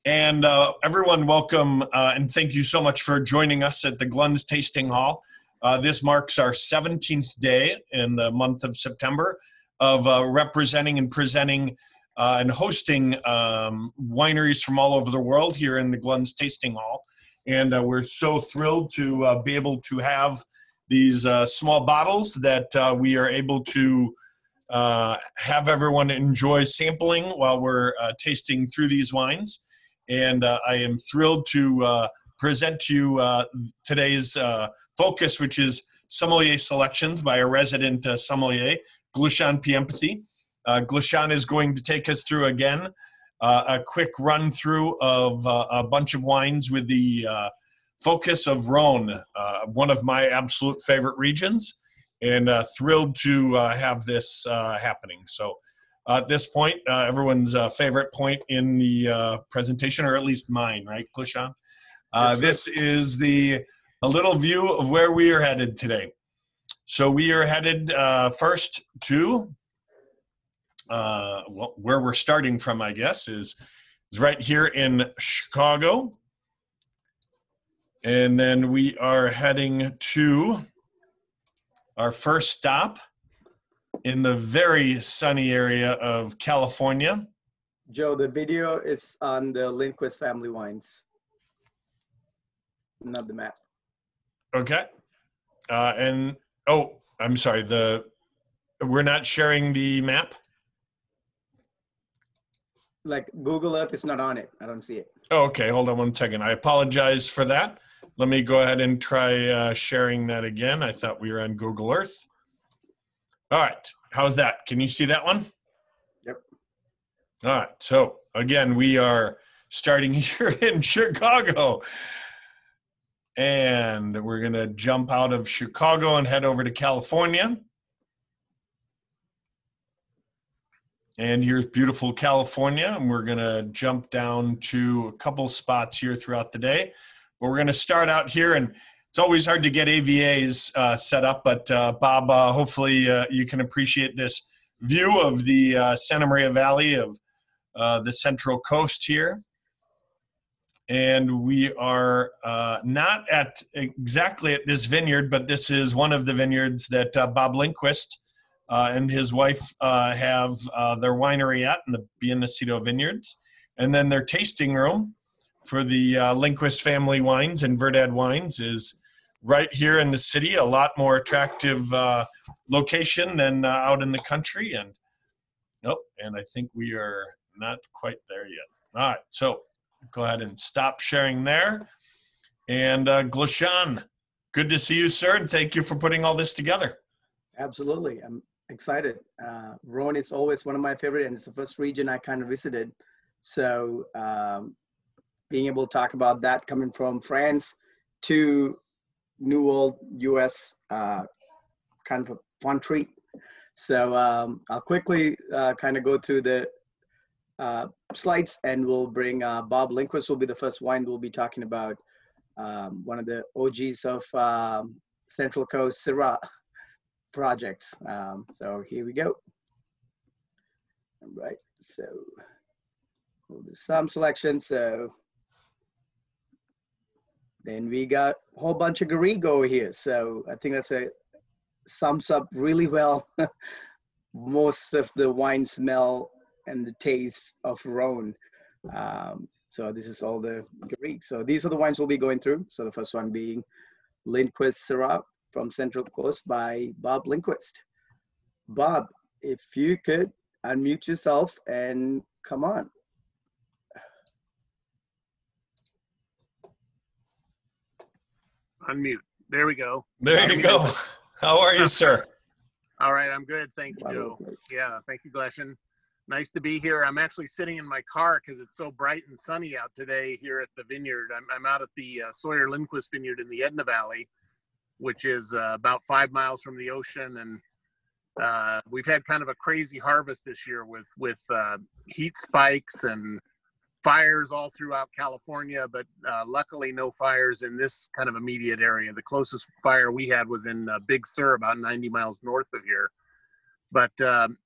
And everyone, welcome and thank you so much for joining us at the Glunz Tasting Hall. This marks our 17th day in the month of September of representing and presenting and hosting wineries from all over the world here in the Glunz Tasting Hall. And we're so thrilled to be able to have these small bottles that we are able to have everyone enjoy sampling while we're tasting through these wines. And I am thrilled to present to you today's focus, which is Sommelier Selections by a resident sommelier, Glunz Piempathy. Glunz is going to take us through, again, a quick run-through of a bunch of wines with the focus of Rhone, one of my absolute favorite regions, and thrilled to have this happening. So at this point, everyone's favorite point in the presentation, or at least mine, right, Glunz? This is a little view of where we are headed today. So we are headed first to, well, where we're starting from, I guess, is right here in Chicago. And then we are heading to our first stop in the very sunny area of California. Joe, the video is on the Lindquist family wines, not the map. Okay. And, oh, I'm sorry, we're not sharing the map? Like Google Earth is not on it. I don't see it. Oh, okay, hold on one second. I apologize for that. Let me go ahead and try sharing that again. I thought we were on Google Earth. All right, how's that? Can you see that one? Yep. All right, so again, we are starting here in Chicago. And we're gonna jump out of Chicago and head over to California. And here's beautiful California, and we're gonna jump down to a couple spots here throughout the day. But we're gonna start out here, and it's always hard to get AVAs set up, but Bob, hopefully you can appreciate this view of the Santa Maria Valley of the Central Coast here. And we are not exactly at this vineyard, but this is one of the vineyards that Bob Lindquist and his wife have their winery at in the Biennacido Vineyards. And then their tasting room for the Lindquist family wines and Verdad wines is right here in the city, a lot more attractive location than out in the country. And nope, and I think we are not quite there yet. All right, so go ahead and stop sharing there. And Glunz, good to see you, sir, and thank you for putting all this together. Absolutely, I'm excited. Rhone is always one of my favorite, and it's the first region I kind of visited. So being able to talk about that coming from France to New World US, kind of a fun treat. So I'll quickly kind of go through the slides, and we'll bring Bob Lindquist will be the first wine we'll be talking about, one of the OGs of Central Coast Syrah projects. So here we go. All right, so we'll do some selection. So then we got a whole bunch of Garrigo here. So I think that's sums up really well most of the wine smell and the taste of Rhone. So this is all the Garrigue. So these are the wines we'll be going through. So the first one being Lindquist Syrah from Central Coast by Bob Lindquist. Bob, if you could unmute yourself and come on. Unmute. There we go. There you go. How are you, sir? All right, I'm good. Thank you, Joe. Yeah, thank you, Glunz. Nice to be here. I'm actually sitting in my car because it's so bright and sunny out today here at the vineyard. I'm out at the Sawyer Lindquist Vineyard in the Edna Valley, which is about 5 miles from the ocean. And we've had kind of a crazy harvest this year with heat spikes and fires all throughout California, but luckily no fires in this kind of immediate area. The closest fire we had was in Big Sur, about 90 miles north of here. But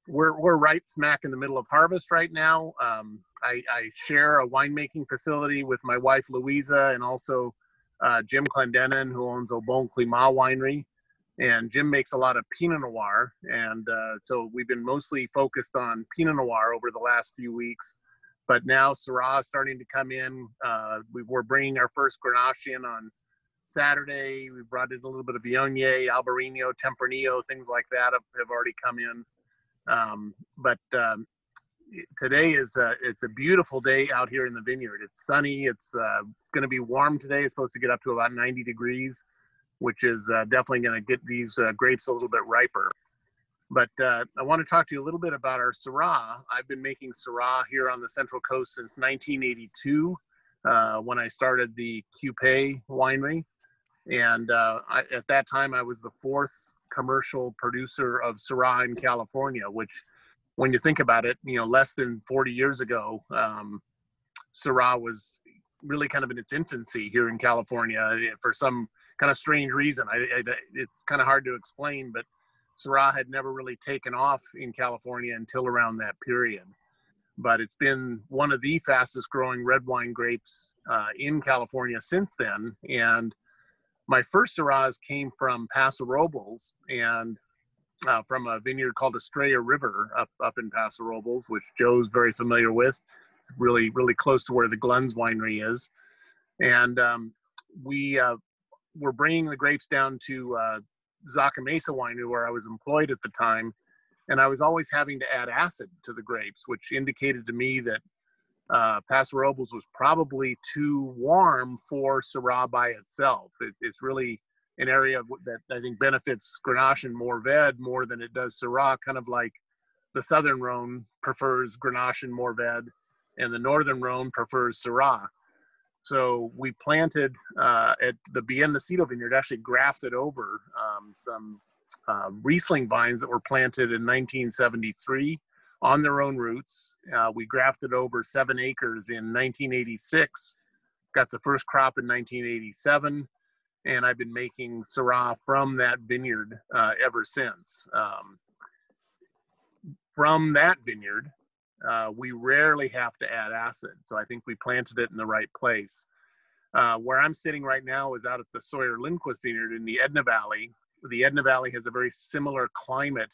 we're right smack in the middle of harvest right now. I share a winemaking facility with my wife, Louisa, and also Jim Clendenin, who owns Au Bon Climat Winery. And Jim makes a lot of Pinot Noir. And so we've been mostly focused on Pinot Noir over the last few weeks. But now Syrah is starting to come in. We're bringing our first Grenache in on Saturday. We brought in a little bit of Viognier, Albarino, Tempranillo, things like that have already come in. But today it's a beautiful day out here in the vineyard. It's sunny. It's going to be warm today. It's supposed to get up to about 90 degrees, which is definitely going to get these grapes a little bit riper. But I want to talk to you a little bit about our Syrah. I've been making Syrah here on the Central Coast since 1982, when I started the Cupé winery. And at that time, I was the fourth commercial producer of Syrah in California, which, when you think about it, less than 40 years ago, Syrah was really kind of in its infancy here in California for some kind of strange reason. It's kind of hard to explain, but Syrah had never really taken off in California until around that period. But it's been one of the fastest growing red wine grapes in California since then. And my first Syrahs came from Paso Robles and from a vineyard called Estrella River up in Paso Robles, which Joe's very familiar with. It's really, really close to where the Glunz winery is. And we were bringing the grapes down to Zaca Mesa Winery, where I was employed at the time. And I was always having to add acid to the grapes, which indicated to me that Paso Robles was probably too warm for Syrah by itself. It's really an area that I think benefits Grenache and Mourvedre more than it does Syrah, kind of like the Southern Rhone prefers Grenache and Mourvedre, and the Northern Rhone prefers Syrah. So we planted at the Biennacido vineyard, actually grafted over some Riesling vines that were planted in 1973 on their own roots. We grafted over 7 acres in 1986, got the first crop in 1987, and I've been making Syrah from that vineyard ever since. From that vineyard, we rarely have to add acid, so I think we planted it in the right place. Where I'm sitting right now is out at the Sawyer Lindquist vineyard in the Edna Valley. The Edna Valley has a very similar climate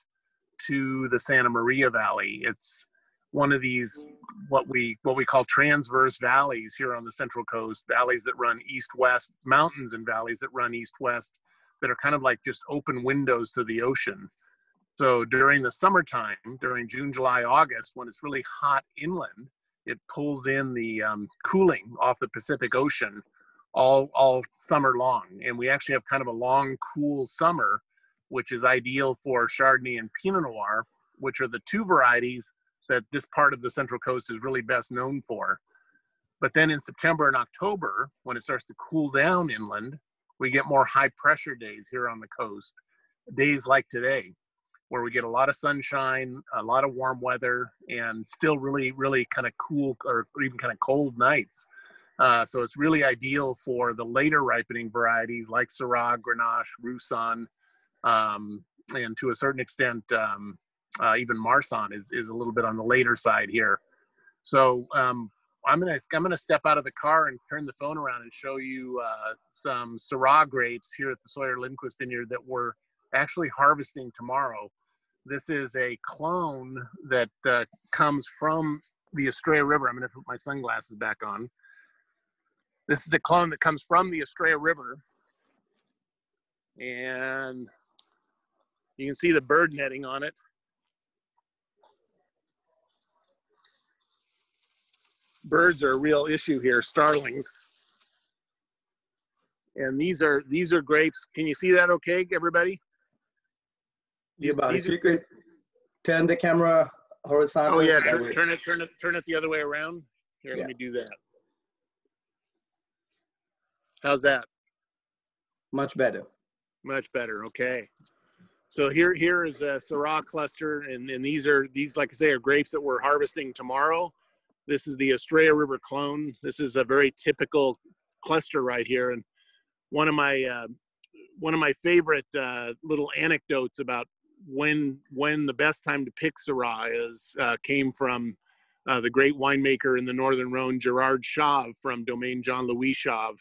to the Santa Maria Valley. It's one of these what we call transverse valleys here on the Central Coast, valleys that run east-west, mountains and valleys that run east-west, that are kind of like just open windows to the ocean. So during the summertime, during June, July, August, when it's really hot inland, it pulls in the cooling off the Pacific Ocean all summer long. And we actually have kind of a long, cool summer, which is ideal for Chardonnay and Pinot Noir, which are the two varieties that this part of the Central Coast is really best known for. But then in September and October, when it starts to cool down inland, we get more high pressure days here on the coast, days like today, where we get a lot of sunshine, a lot of warm weather, and still really, really kind of cool or even kind of cold nights. So it's really ideal for the later ripening varieties like Syrah, Grenache, Roussanne, and to a certain extent, even Marsanne is a little bit on the later side here. So I'm gonna step out of the car and turn the phone around and show you some Syrah grapes here at the Sawyer Lindquist Vineyard that we're actually harvesting tomorrow. This is a clone that comes from the Estrella River. I'm gonna put my sunglasses back on. This is a clone that comes from the Estrella River. And you can see the bird netting on it. Birds are a real issue here, starlings. And these are grapes. Can you see that okay, everybody? If you could turn the camera horizontal. Oh yeah, turn it the other way around. Here, yeah. Let me do that. How's that? Much better. Much better. Okay. So here is a Syrah cluster, and these like I say are grapes that we're harvesting tomorrow. This is the Estrella River clone. This is a very typical cluster right here, and one of my favorite little anecdotes about when the best time to pick Syrah is came from the great winemaker in the Northern Rhone, Gerard Chave from Domaine Jean-Louis Chave.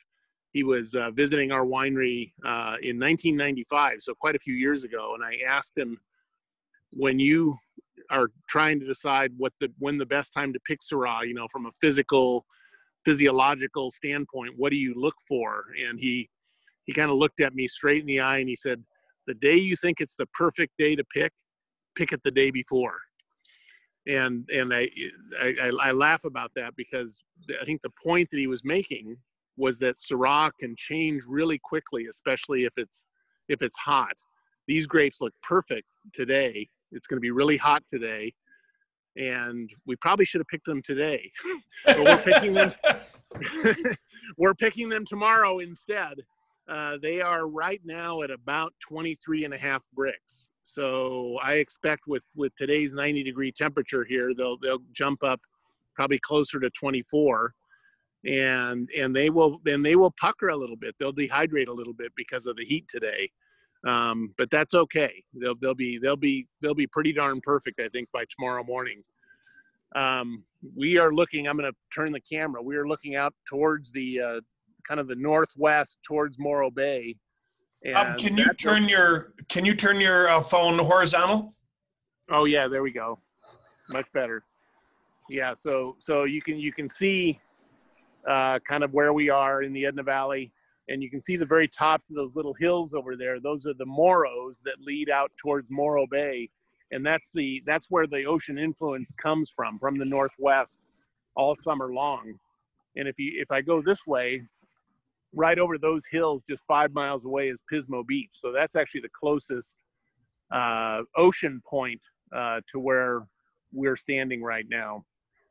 He was visiting our winery in 1995, so quite a few years ago. And I asked him, when you are trying to decide when the best time to pick Syrah, you know, from a physiological standpoint, what do you look for? And he kind of looked at me straight in the eye and he said, the day you think it's the perfect day to pick it the day before. And I laugh about that because I think the point that he was making was that Syrah can change really quickly, especially if it's hot. These grapes look perfect today. It's going to be really hot today, and we probably should have picked them today, but we're picking them. We're picking them tomorrow instead. They are right now at about 23.5 brix. So I expect with today's 90-degree temperature here, they'll jump up probably closer to 24, and they will pucker a little bit. They'll dehydrate a little bit because of the heat today. But that's okay. They'll be pretty darn perfect, I think, by tomorrow morning. We are looking. I'm going to turn the camera. We are looking out towards the kind of the northwest towards Morro Bay. And can you turn your phone horizontal? Oh yeah, there we go. Much better. Yeah, so you can see kind of where we are in the Edna Valley. And you can see the very tops of those little hills over there. Those are the Morros that lead out towards Morro Bay. And that's where the ocean influence comes from the northwest all summer long. And if I go this way, right over those hills, just 5 miles away is Pismo Beach. So that's actually the closest ocean point to where we're standing right now.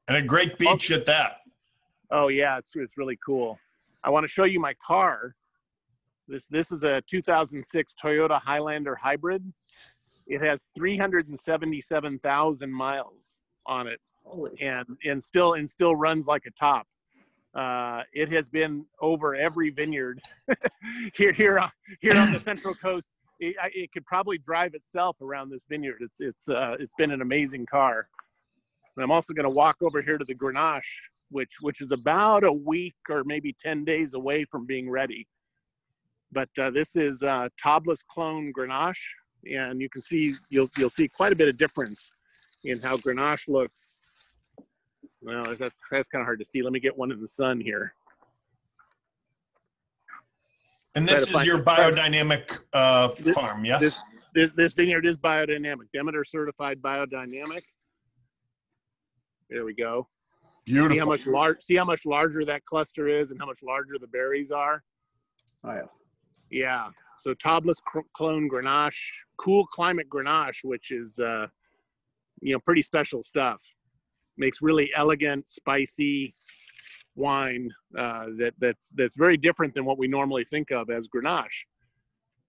And a great beach at that. Oh yeah, it's really cool. I want to show you my car. This is a 2006 Toyota Highlander hybrid. It has 377,000 miles on it. Holy. and still runs like a top. It has been over every vineyard here on the Central Coast. It could probably drive itself around this vineyard. It's been an amazing car. And I'm also going to walk over here to the Grenache, which is about a week or maybe 10 days away from being ready. But this is Tobless Clone Grenache, and you can see you'll see quite a bit of difference in how Grenache looks. Well, that's kind of hard to see. Let me get one in the sun here. And this is your biodynamic farm, yes? This vineyard is biodynamic, Demeter certified biodynamic. There we go. Beautiful. See how much larger that cluster is and how much larger the berries are. Oh, yeah. Yeah. So Tobless Clone Grenache, cool climate Grenache, which is pretty special stuff. Makes really elegant, spicy wine that's very different than what we normally think of as Grenache.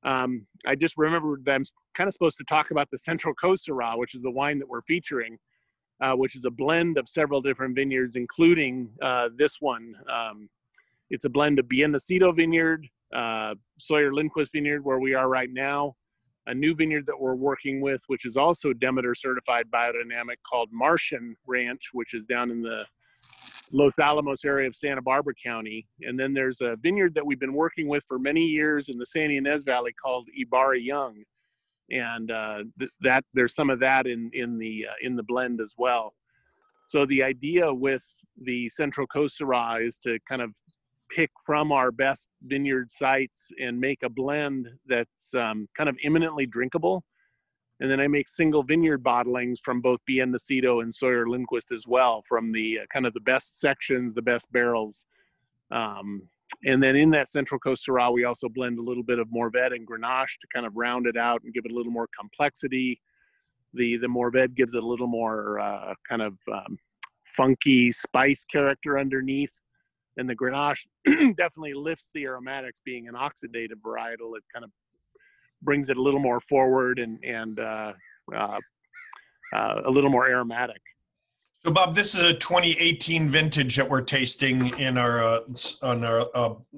I just remembered that I'm kind of supposed to talk about the Central Coast Syrah, which is the wine that we're featuring, which is a blend of several different vineyards, including this one. It's a blend of Biennacido Vineyard, Sawyer Lindquist Vineyard, where we are right now, a new vineyard that we're working with, which is also Demeter certified biodynamic, called Martian Ranch, which is down in the Los Alamos area of Santa Barbara County. And then there's a vineyard that we've been working with for many years in the San Ynez Valley called Ibarra Young. And that there's some of that in the blend as well. So the idea with the Central Coast Syrah is to kind of pick from our best vineyard sites and make a blend that's kind of imminently drinkable. And then I make single vineyard bottlings from both Biennacido and Sawyer Lindquist as well, from the kind of the best sections, the best barrels. And then in that Central Coast Syrah, we also blend a little bit of Morvet and Grenache to kind of round it out and give it a little more complexity. The Morvet gives it a little more kind of funky spice character underneath. And the Grenache definitely lifts the aromatics, being an oxidative varietal. It kind of brings it a little more forward and a little more aromatic. So, Bob, this is a 2018 vintage that we're tasting in our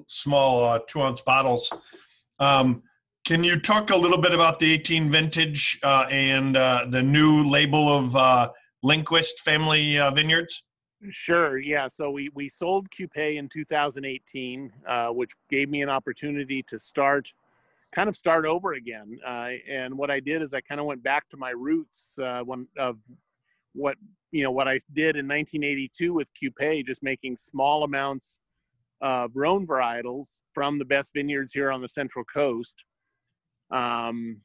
small 2-ounce bottles. Can you talk a little bit about the 18 vintage and the new label of Lindquist family vineyards? Sure. Yeah. So we sold Cupay in 2018, which gave me an opportunity to start over again. And what I did is I kind of went back to my roots of what I did in 1982 with Cupay, just making small amounts of Rhone varietals from the best vineyards here on the Central Coast, and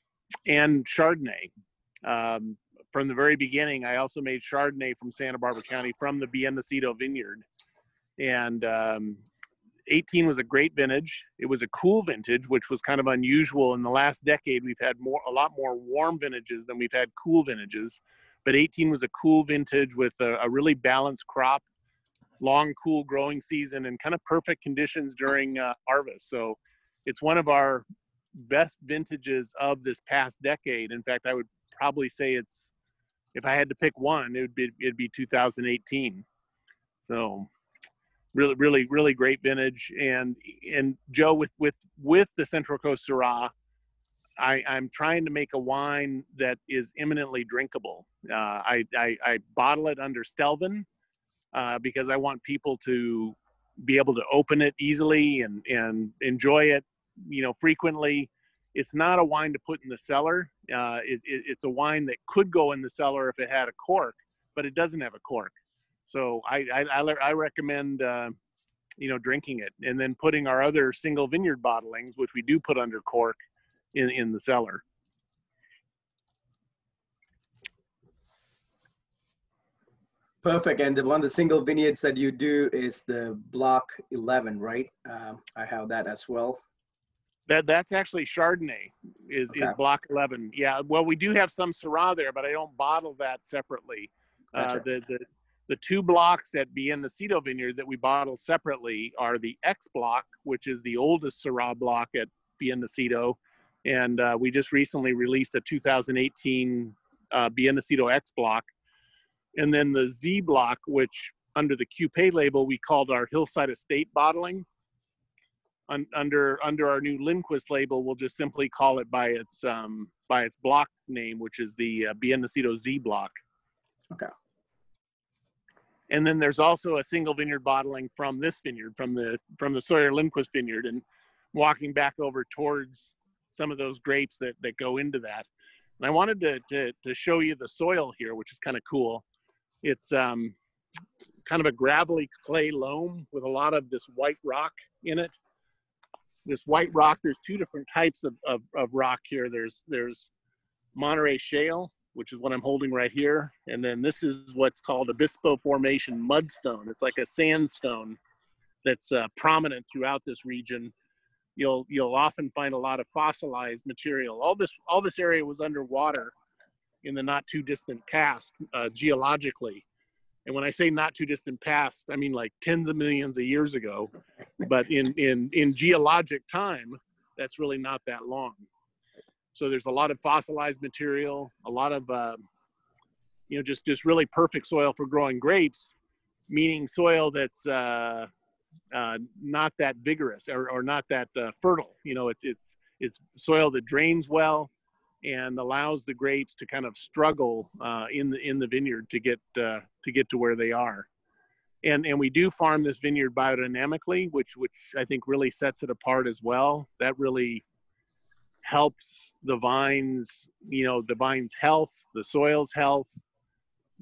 Chardonnay. From the very beginning, I also made Chardonnay from Santa Barbara County from the Biennacido vineyard. And 18 was a great vintage. It was a cool vintage, which was kind of unusual. In the last decade, we've had a lot more warm vintages than we've had cool vintages. But 18 was a cool vintage with a really balanced crop, long, cool growing season, and kind of perfect conditions during harvest. So it's one of our best vintages of this past decade. In fact, I would probably say if I had to pick one, it'd be 2018. So really great vintage. And Joe, with the Central Coast Syrah, I'm trying to make a wine that is imminently drinkable. I bottle it under Stelvin because I want people to be able to open it easily and enjoy it, frequently. It's not a wine to put in the cellar. It's a wine that could go in the cellar if it had a cork, but it doesn't have a cork. So I recommend drinking it and then putting our other single vineyard bottlings, which we do put under cork, in the cellar. Perfect. And the single vineyards that you do is the Block 11, right? I have that as well. That's actually Chardonnay is Block 11. Yeah. Well, we do have some Syrah there, but I don't bottle that separately. Gotcha. The two blocks at Biennacido Vineyard that we bottle separately are the X block, which is the oldest Syrah block at Biennacido. And we just recently released a 2018 Biennacido X block. And then the Z block, which under the Cupay label, we called our Hillside Estate bottling. Under our new Lindquist label, we'll just simply call it by its block name, which is the Biennacido Z block. Okay. And then there's also a single vineyard bottling from this vineyard, from the Sawyer Lindquist vineyard, and walking back over towards some of those grapes that go into that. And I wanted to show you the soil here, which is kind of cool. It's kind of a gravelly clay loam with a lot of this white rock in it. This white rock, there's two different types of rock here. There's Monterey Shale, which is what I'm holding right here. And then this is what's called Obispo Formation mudstone. It's like a sandstone that's prominent throughout this region. You'll often find a lot of fossilized material. All this area was underwater in the not too distant past, geologically. And when I say not too distant past, I mean like tens of millions of years ago. But in geologic time, that's really not that long. So there's a lot of fossilized material, a lot of just really perfect soil for growing grapes, meaning soil that's not that vigorous or not that fertile. It's soil that drains well and allows the grapes to kind of struggle in the vineyard to get to where they are. And we do farm this vineyard biodynamically, which I think really sets it apart as well. That really helps the vines, the vine's health, the soil's health,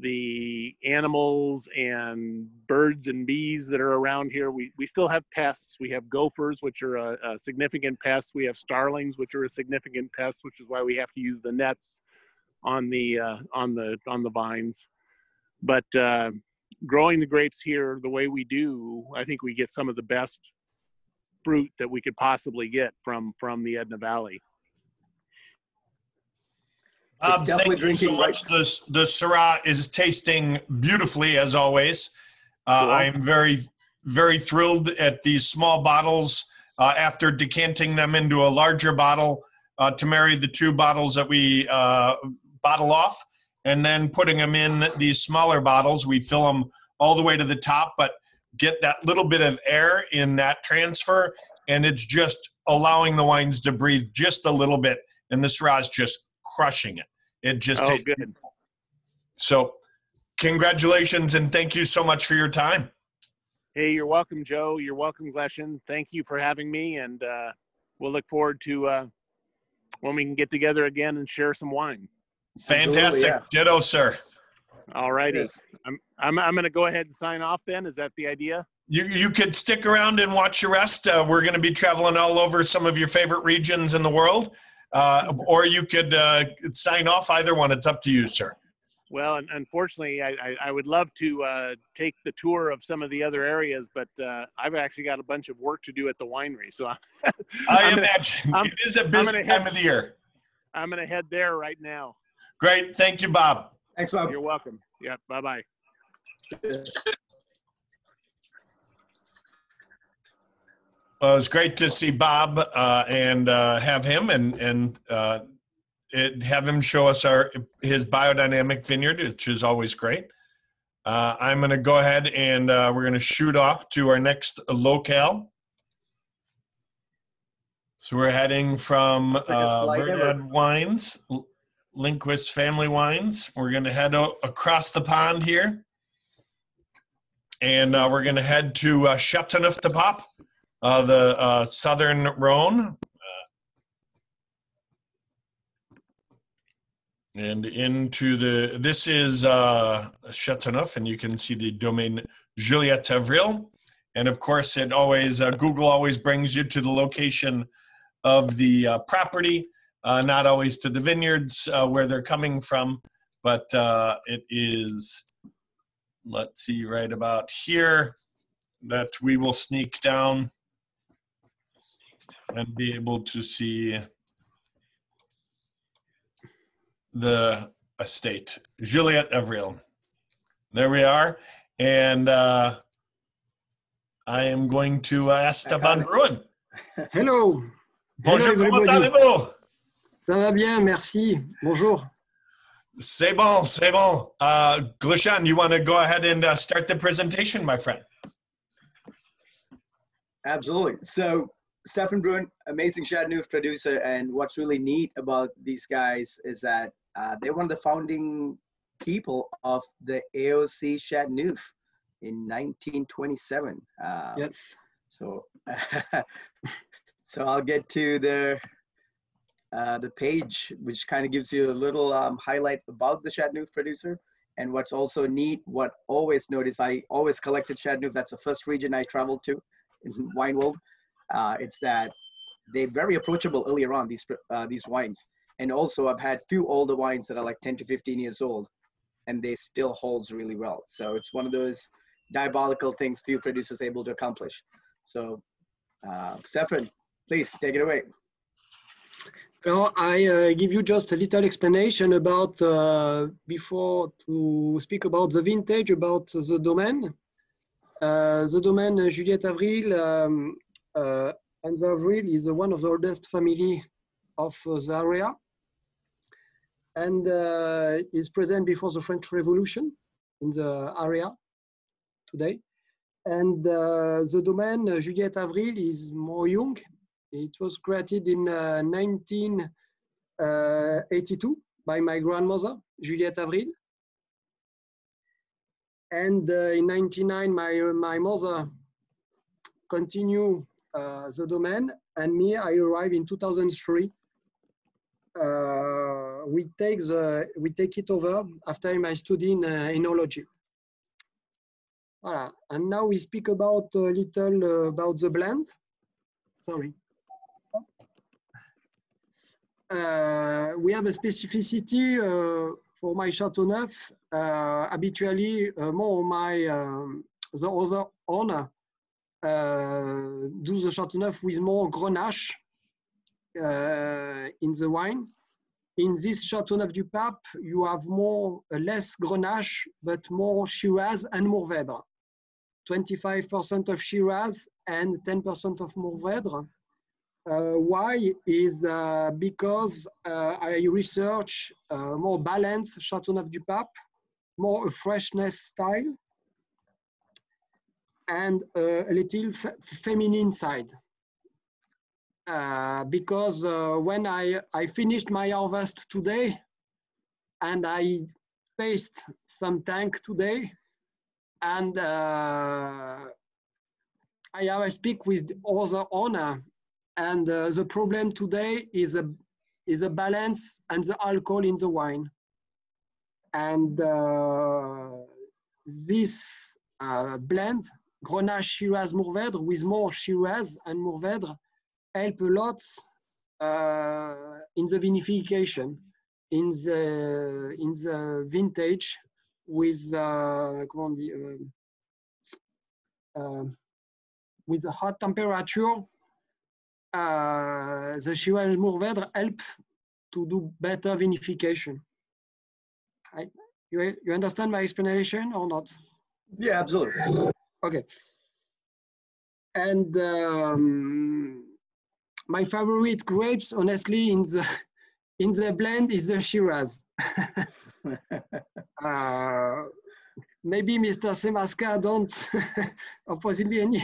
the animals and birds and bees that are around here. We still have pests. We have gophers, which are a significant pest. We have starlings, which are a significant pest, which is why we have to use the nets on the vines. But growing the grapes here the way we do, I think we get some of the best fruit that we could possibly get from the Edna Valley. Thank you so much. The Syrah is tasting beautifully as always. Cool. I'm very, very thrilled at these small bottles after decanting them into a larger bottle to marry the two bottles that we bottle off, and then putting them in these smaller bottles. We fill them all the way to the top, but get that little bit of air in that transfer, and it's just allowing the wines to breathe just a little bit, and the Syrah is just crushing it. It just tastes good. Beautiful. So congratulations and thank you so much for your time. Hey, you're welcome, Joe. You're welcome, Gleshan. Thank you for having me, and we'll look forward to when we can get together again and share some wine. Fantastic. Yeah. Ditto, sir. All righty. Yes. I'm going to go ahead and sign off then. Is that the idea? You could stick around and watch the rest. We're going to be traveling all over some of your favorite regions in the world, or you could sign off. Either one. It's up to you, sir. Well, unfortunately, I would love to take the tour of some of the other areas, but I've actually got a bunch of work to do at the winery. So I imagine it is a busy time of the year. I'm going to head there right now. Great. Thank you, Bob. Thanks, Bob. You're welcome. Yeah. Bye-bye. Well, it's great to see Bob and have him and have him show us his biodynamic vineyard, which is always great. I'm going to go ahead and we're going to shoot off to our next locale. So we're heading from Verdad Wines, Lindquist Family Wines. We're going to head across the pond here. And we're going to head to Châteauneuf-du-Pape, the southern Rhone. And into this is Châteauneuf, and you can see the domain Juliette Avril. And of course, it always, Google always brings you to the location of the property, not always to the vineyards where they're coming from, but it is, let's see, right about here that we will sneak down and be able to see the estate, Juliette Avril. There we are. And I am going to ask Stéphane Bruin. Hello. Bonjour, comment allez-vous? Ça va bien, merci. Bonjour. C'est bon, c'est bon. Gleshan, you want to go ahead and start the presentation, my friend? Absolutely. So, Stéphane Bruin, amazing Chateauneuf producer, and what's really neat about these guys is that they're one of the founding people of the AOC Chateauneuf in 1927. Yes. So, so I'll get to the page, which kind of gives you a little highlight about the Chateauneuf producer. And what's also neat, what always notice, I always collected Chateauneuf. That's the first region I traveled to in wine world. It's that they're very approachable earlier on, these wines. And also I've had few older wines that are like 10 to 15 years old, and they still holds really well. So it's one of those diabolical things few producers able to accomplish. So Stéphane, please take it away. Well, I give you just a little explanation about, before to speak about the vintage, about the domain. The domain Juliette Avril, and the Avril is one of the oldest family of the area, and is present before the French Revolution in the area today. And the domain Juliette Avril is more young. It was created in 1982 by my grandmother, Juliette Avril. And in 1999, my mother continued the domain, and me, I arrived in 2003. We take it over after my study in enology. Voilà. And now we speak about a little about the blend. Sorry. We have a specificity for my Châteauneuf. Habitually, more my the other owner do the Châteauneuf with more Grenache in the wine. In this Châteauneuf-du-Pape, you have less Grenache, but more Shiraz and Mourvèdre. 25% of Shiraz and 10% of Mourvèdre. Why is because I research more balanced Châteauneuf-du-Pape, more a freshness style, and a little feminine side. Because when I finished my harvest today, and I taste some tank today, and I speak with the other owner, and the problem today is a balance and the alcohol in the wine. And this blend, Grenache, Shiraz, Mourvèdre, with more Shiraz and Mourvèdre, help a lot in the vinification, in the vintage, with with a hot temperature. The Shiraz Mourvèdre help to do better vinification. You understand my explanation or not? Yeah, absolutely. Okay. And my favorite grapes, honestly, in the blend is the Shiraz. Maybe Mr. Semasca don't, or possibly any,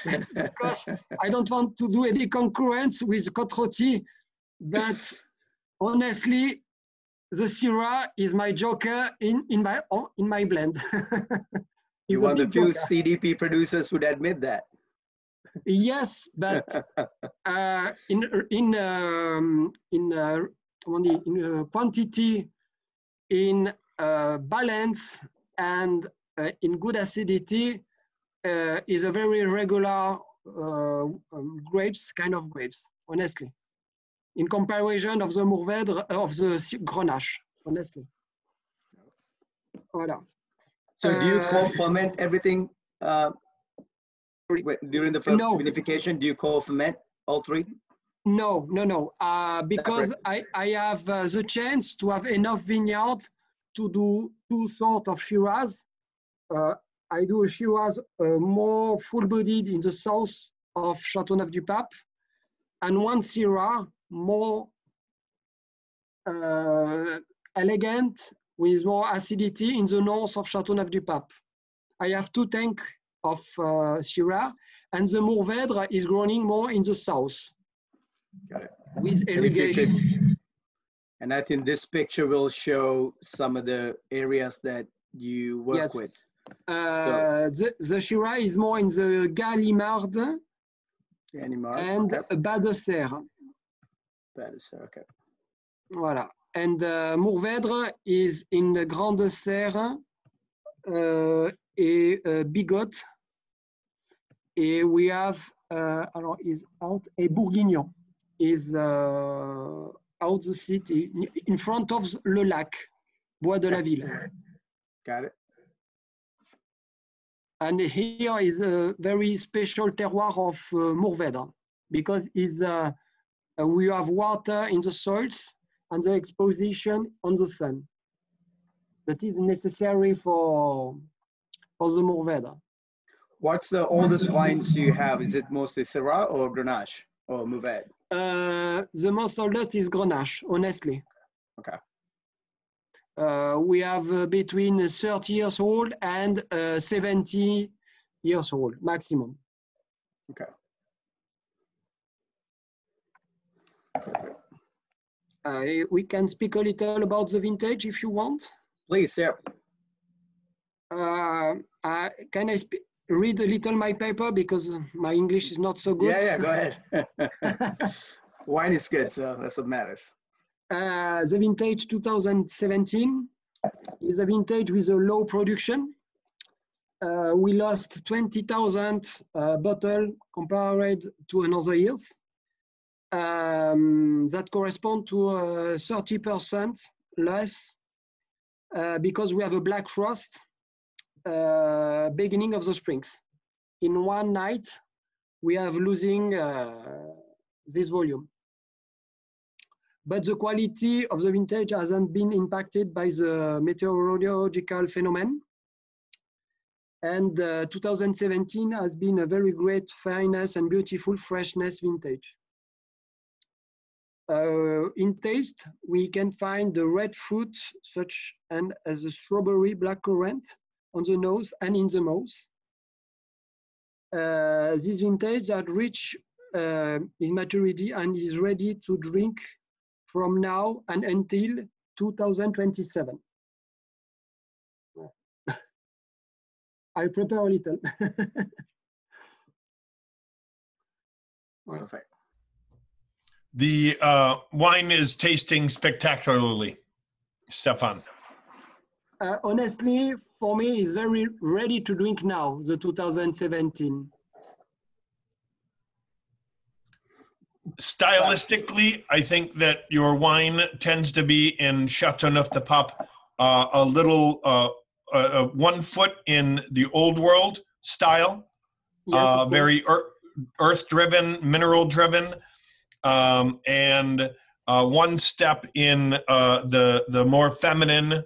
because I don't want to do any concurrence with Côte-Rôtie, but honestly, the Syrah is my joker in my blend. You're one of the few CDP producers who'd admit that. Yes, but in quantity, in balance, and in good acidity, is a very regular grapes, kind of grapes, honestly. In comparison of the Mourvèdre, of the Grenache, honestly. Voilà. So do you co-ferment everything during the vinification? Do you co-ferment all three? No. Because I have the chance to have enough vineyard to do two sorts of Shiraz. I do a Shiraz more full-bodied in the south of Châteauneuf-du-Pape, and one Syrah more elegant with more acidity in the north of Châteauneuf-du-Pape. I have two tanks of Syrah, and the Mourvèdre is growing more in the south. Got it. With irrigation. And I think this picture will show some of the areas that you work with. The Syrah is more in the Gallimard and okay. Bas de Serre. Okay. Voilà. And Mourvèdre is in the Grande Serre et Bigote. Et we have, alors is out, et Bourguignon is out the city, in front of Le Lac, Bois de la Ville. Got it. And here is a very special terroir of Mourvèdre, because we have water in the soils and the exposition on the sun. That is necessary for the Mourvèdre. What's the oldest wines you have? Is it mostly Syrah or Grenache or Mourvèdre? The most oldest is Grenache, honestly. Okay. We have between 30 years old and 70 years old, maximum. Okay. We can speak a little about the vintage if you want. Please, yeah. Can I read a little my paper, because my English is not so good? Yeah, go ahead. Wine is good, so that's what matters. The vintage 2017 is a vintage with a low production. We lost 20,000 bottles compared to another years. That correspond to 30% less because we have a black frost beginning of the springs. In one night, we have losing this volume. But the quality of the vintage hasn't been impacted by the meteorological phenomenon. And 2017 has been a very great fineness and beautiful freshness vintage. In taste, we can find the red fruit, such as the strawberry, blackcurrant on the nose and in the mouth. This vintage that reached its maturity and is ready to drink from now and until 2027. I prepare a little. Perfect. The wine is tasting spectacularly, Stefan. Honestly, for me, it's very ready to drink now, the 2017. Stylistically, I think that your wine tends to be in Châteauneuf-du-Pape, a little 1 foot in the old world style, Yes, very earth-driven, mineral-driven, and 1 step in the more feminine,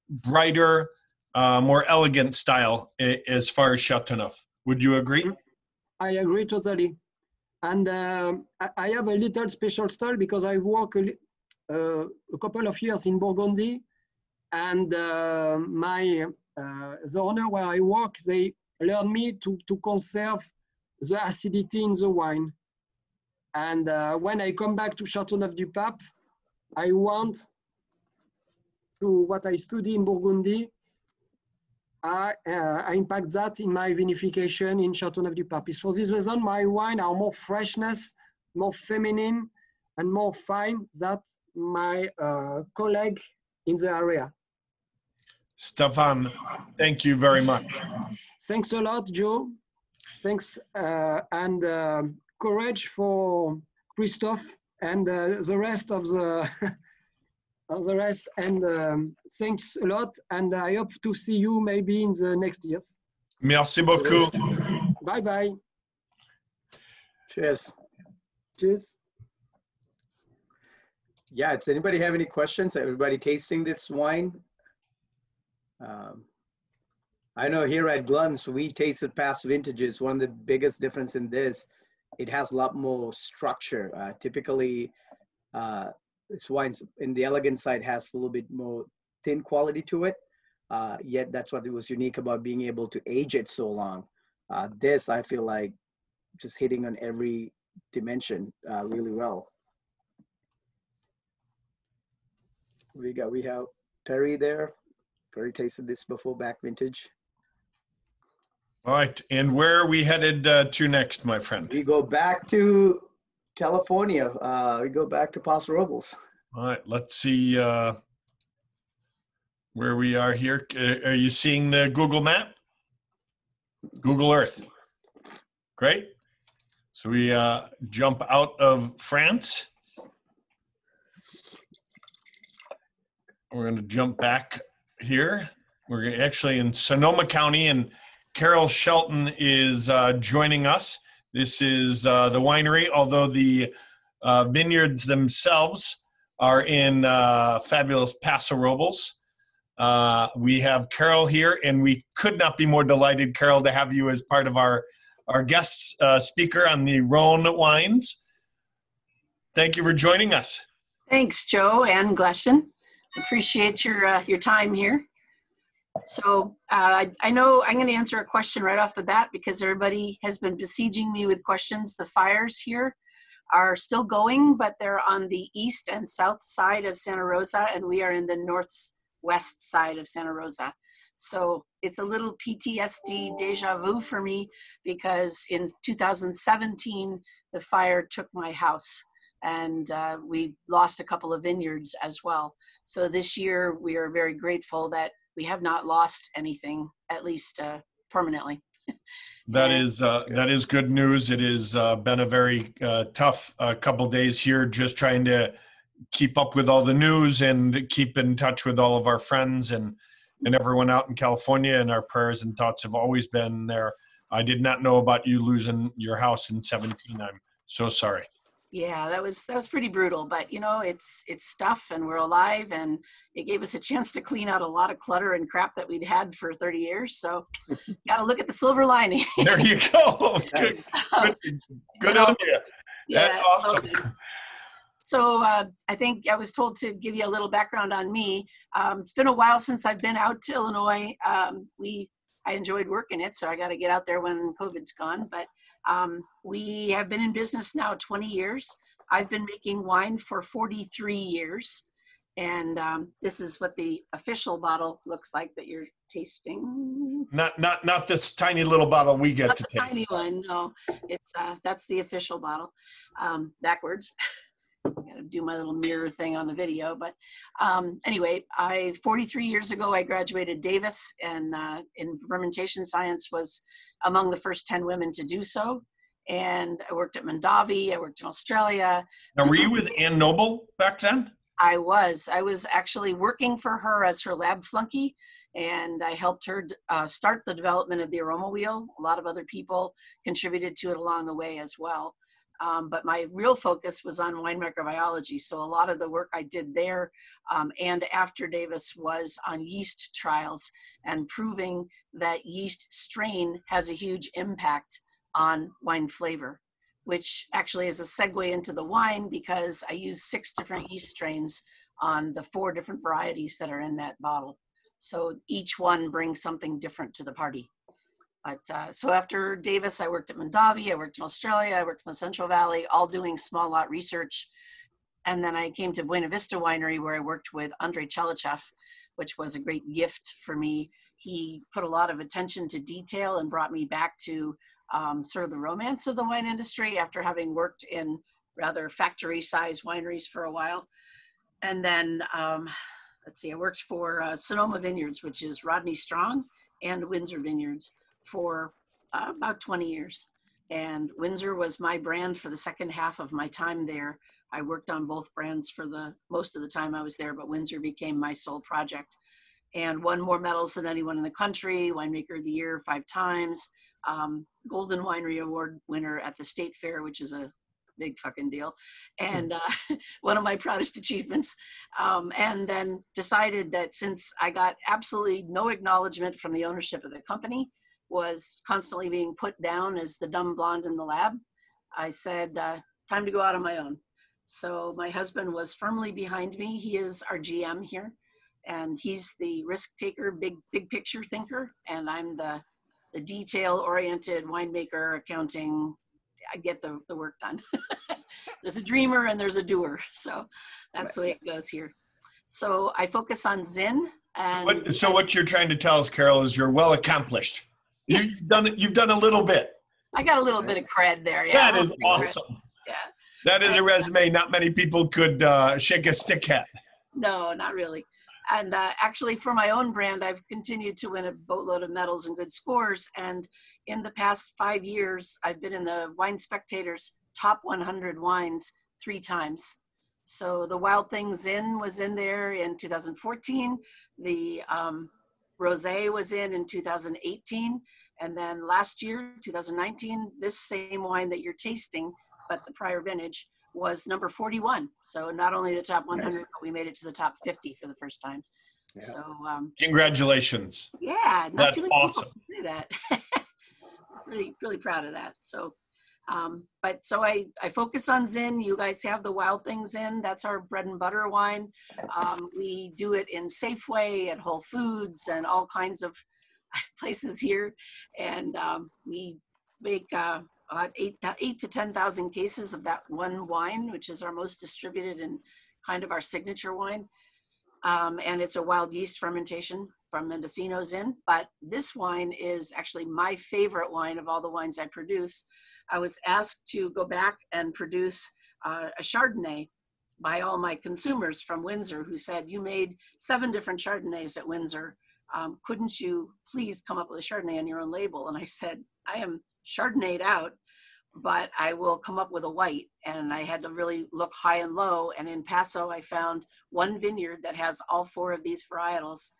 brighter, more elegant style as far as Châteauneuf. Would you agree? I agree totally. And I have a little special style because I've worked a couple of years in Burgundy, and the owner where I work, they learned me to conserve the acidity in the wine. And when I come back to Châteauneuf-du-Pape, I want to what I study in Burgundy. I impact that in my vinification in Châteauneuf-du-Pape. For this reason, my wine are more freshness, more feminine, and more fine than my colleague in the area. Stefan, thank you very much. Thanks a lot, Joe. Thanks and courage for Christophe and the rest of the and thanks a lot, and I hope to see you maybe in the next years. Merci beaucoup. Bye bye. Cheers. Cheers. Yeah, does anybody have any questions? Everybody tasting this wine? I know here at Glunz, we tasted past vintages. One of the biggest difference in this, it has a lot more structure. Typically, this wine in the elegant side has a little bit more thin quality to it. Yet that's what it was unique about being able to age it so long. This, I feel like, just hitting on every dimension really well. We have Perry there. Perry tasted this before back vintage. All right, and where are we headed to next, my friend? We go back to California. We go back to Paso Robles. All right, let's see where we are here. Are you seeing the Google map? Google Earth. Great. So we jump out of France. We're going to jump back here. We're actually in Sonoma County, and Carol Shelton is joining us. This is the winery, although the vineyards themselves are in fabulous Paso Robles. We have Carol here, and we could not be more delighted, Carol, to have you as part of our guest speaker on the Rhone wines. Thank you for joining us. Thanks, Joe and Gleshen. Appreciate your time here. So I know I'm going to answer a question right off the bat because everybody has been besieging me with questions. The fires here are still going, but they're on the east and south side of Santa Rosa, and we are in the northwest side of Santa Rosa. So it's a little PTSD deja vu for me because in 2017, the fire took my house. And we lost a couple of vineyards as well. So this year we are very grateful that we have not lost anything, at least permanently. That is good news. It has been a very tough couple days here, just trying to keep up with all the news and keep in touch with all of our friends and everyone out in California. And our prayers and thoughts have always been there. I did not know about you losing your house in 17. I'm so sorry. Yeah, that was pretty brutal, but you know, it's stuff and we're alive, and it gave us a chance to clean out a lot of clutter and crap that we'd had for 30 years. So got to look at the silver lining. There you go. Good on you. That's awesome. Okay. So I think I was told to give you a little background on me. It's been a while since I've been out to Illinois. I enjoyed working it, so I got to get out there when COVID's gone, but we have been in business now 20 years. I've been making wine for 43 years. And this is what the official bottle looks like that you're tasting. Not this tiny little bottle we get Not to the taste. tiny one, no. It's that's the official bottle, backwards. Gotta do my little mirror thing on the video, but anyway, 43 years ago I graduated Davis, and in fermentation science was among the first 10 women to do so. And I worked at Mondavi, I worked in Australia. Now, were you with Ann Noble back then? I was actually working for her as her lab flunky, and I helped her start the development of the aroma wheel. A lot of other people contributed to it along the way as well. But my real focus was on wine microbiology. So a lot of the work I did there and after Davis was on yeast trials and proving that yeast strain has a huge impact on wine flavor, which actually is a segue into the wine because I use 6 different yeast strains on the 4 different varieties that are in that bottle. So each one brings something different to the party. But so after Davis, I worked at Mondavi, I worked in Australia, I worked in the Central Valley, all doing small lot research. And then I came to Buena Vista Winery where I worked with Andrei Chelichev, which was a great gift for me. He put a lot of attention to detail and brought me back to sort of the romance of the wine industry after having worked in rather factory-sized wineries for a while. And then, let's see, I worked for Sonoma Vineyards, which is Rodney Strong and Windsor Vineyards, for about 20 years. And Windsor was my brand for the second half of my time there. I worked on both brands for the most of the time I was there, but Windsor became my sole project and won more medals than anyone in the country, Winemaker of the Year 5 times, Golden Winery Award winner at the State Fair, which is a big fucking deal, and one of my proudest achievements. And then decided that since I got absolutely no acknowledgement from the ownership of the company, was constantly being put down as the dumb blonde in the lab, I said, time to go out on my own. So my husband was firmly behind me. He is our GM here, and he's the risk taker, big picture thinker, and I'm the detail-oriented winemaker, accounting. I get the work done. There's a dreamer and there's a doer, so that's the way it goes here. So I focus on Zin. And so what you're trying to tell us, Carol, is you're well accomplished. You've done a little bit. I got a little bit of cred there. Yeah, that is awesome. Yeah, that is a resume not many people could shake a stick at. No, not really. And actually, for my own brand, I've continued to win a boatload of medals and good scores. And in the past 5 years, I've been in the Wine Spectator's top 100 wines 3 times. So the Wild Thing Zin was in there in 2014. The Rosé was in 2018. And then last year, 2019, this same wine that you're tasting, but the prior vintage, was number 41. So not only the top 100, nice, but we made it to the top 50 for the first time. Yeah. So congratulations. Yeah, not that's too many awesome. People say that. really proud of that. So but so I focus on Zin. You guys have the Wild Thing Zin. That's our bread and butter wine. We do it in Safeway, at Whole Foods, and all kinds of places here. And we make about 8 to 10,000 cases of that one wine, which is our most distributed and kind of our signature wine. And it's a wild yeast fermentation from Mendocino Zin. But this wine is actually my favorite wine of all the wines I produce. I was asked to go back and produce a Chardonnay by all my consumers from Windsor who said, you made 7 different Chardonnays at Windsor. Couldn't you please come up with a Chardonnay on your own label? And I said, I am Chardonnayed out, but I will come up with a white. And I had to really look high and low. And in Paso, I found one vineyard that has all 4 of these varietals.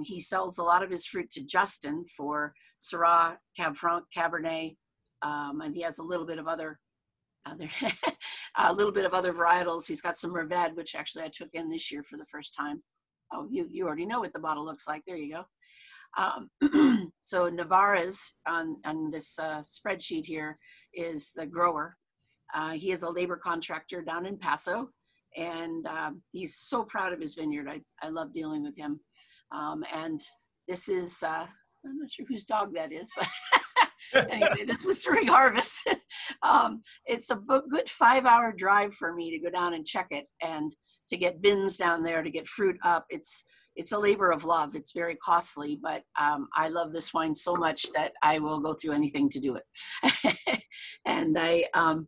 He sells a lot of his fruit to Justin for Syrah, Cab Franc, Cabernet, and he has a little bit of other varietals. He's got some Mervet, which actually I took in this year for the first time. Oh, you already know what the bottle looks like. There you go. So Navarez on this spreadsheet here is the grower. He is a labor contractor down in Paso, and he's so proud of his vineyard. I love dealing with him. And this is, I'm not sure whose dog that is, but anyway, this was during harvest. It's a good 5-hour drive for me to go down and check it. And to get bins down there, to get fruit up. It's a labor of love. It's very costly, but I love this wine so much that I will go through anything to do it. And oh,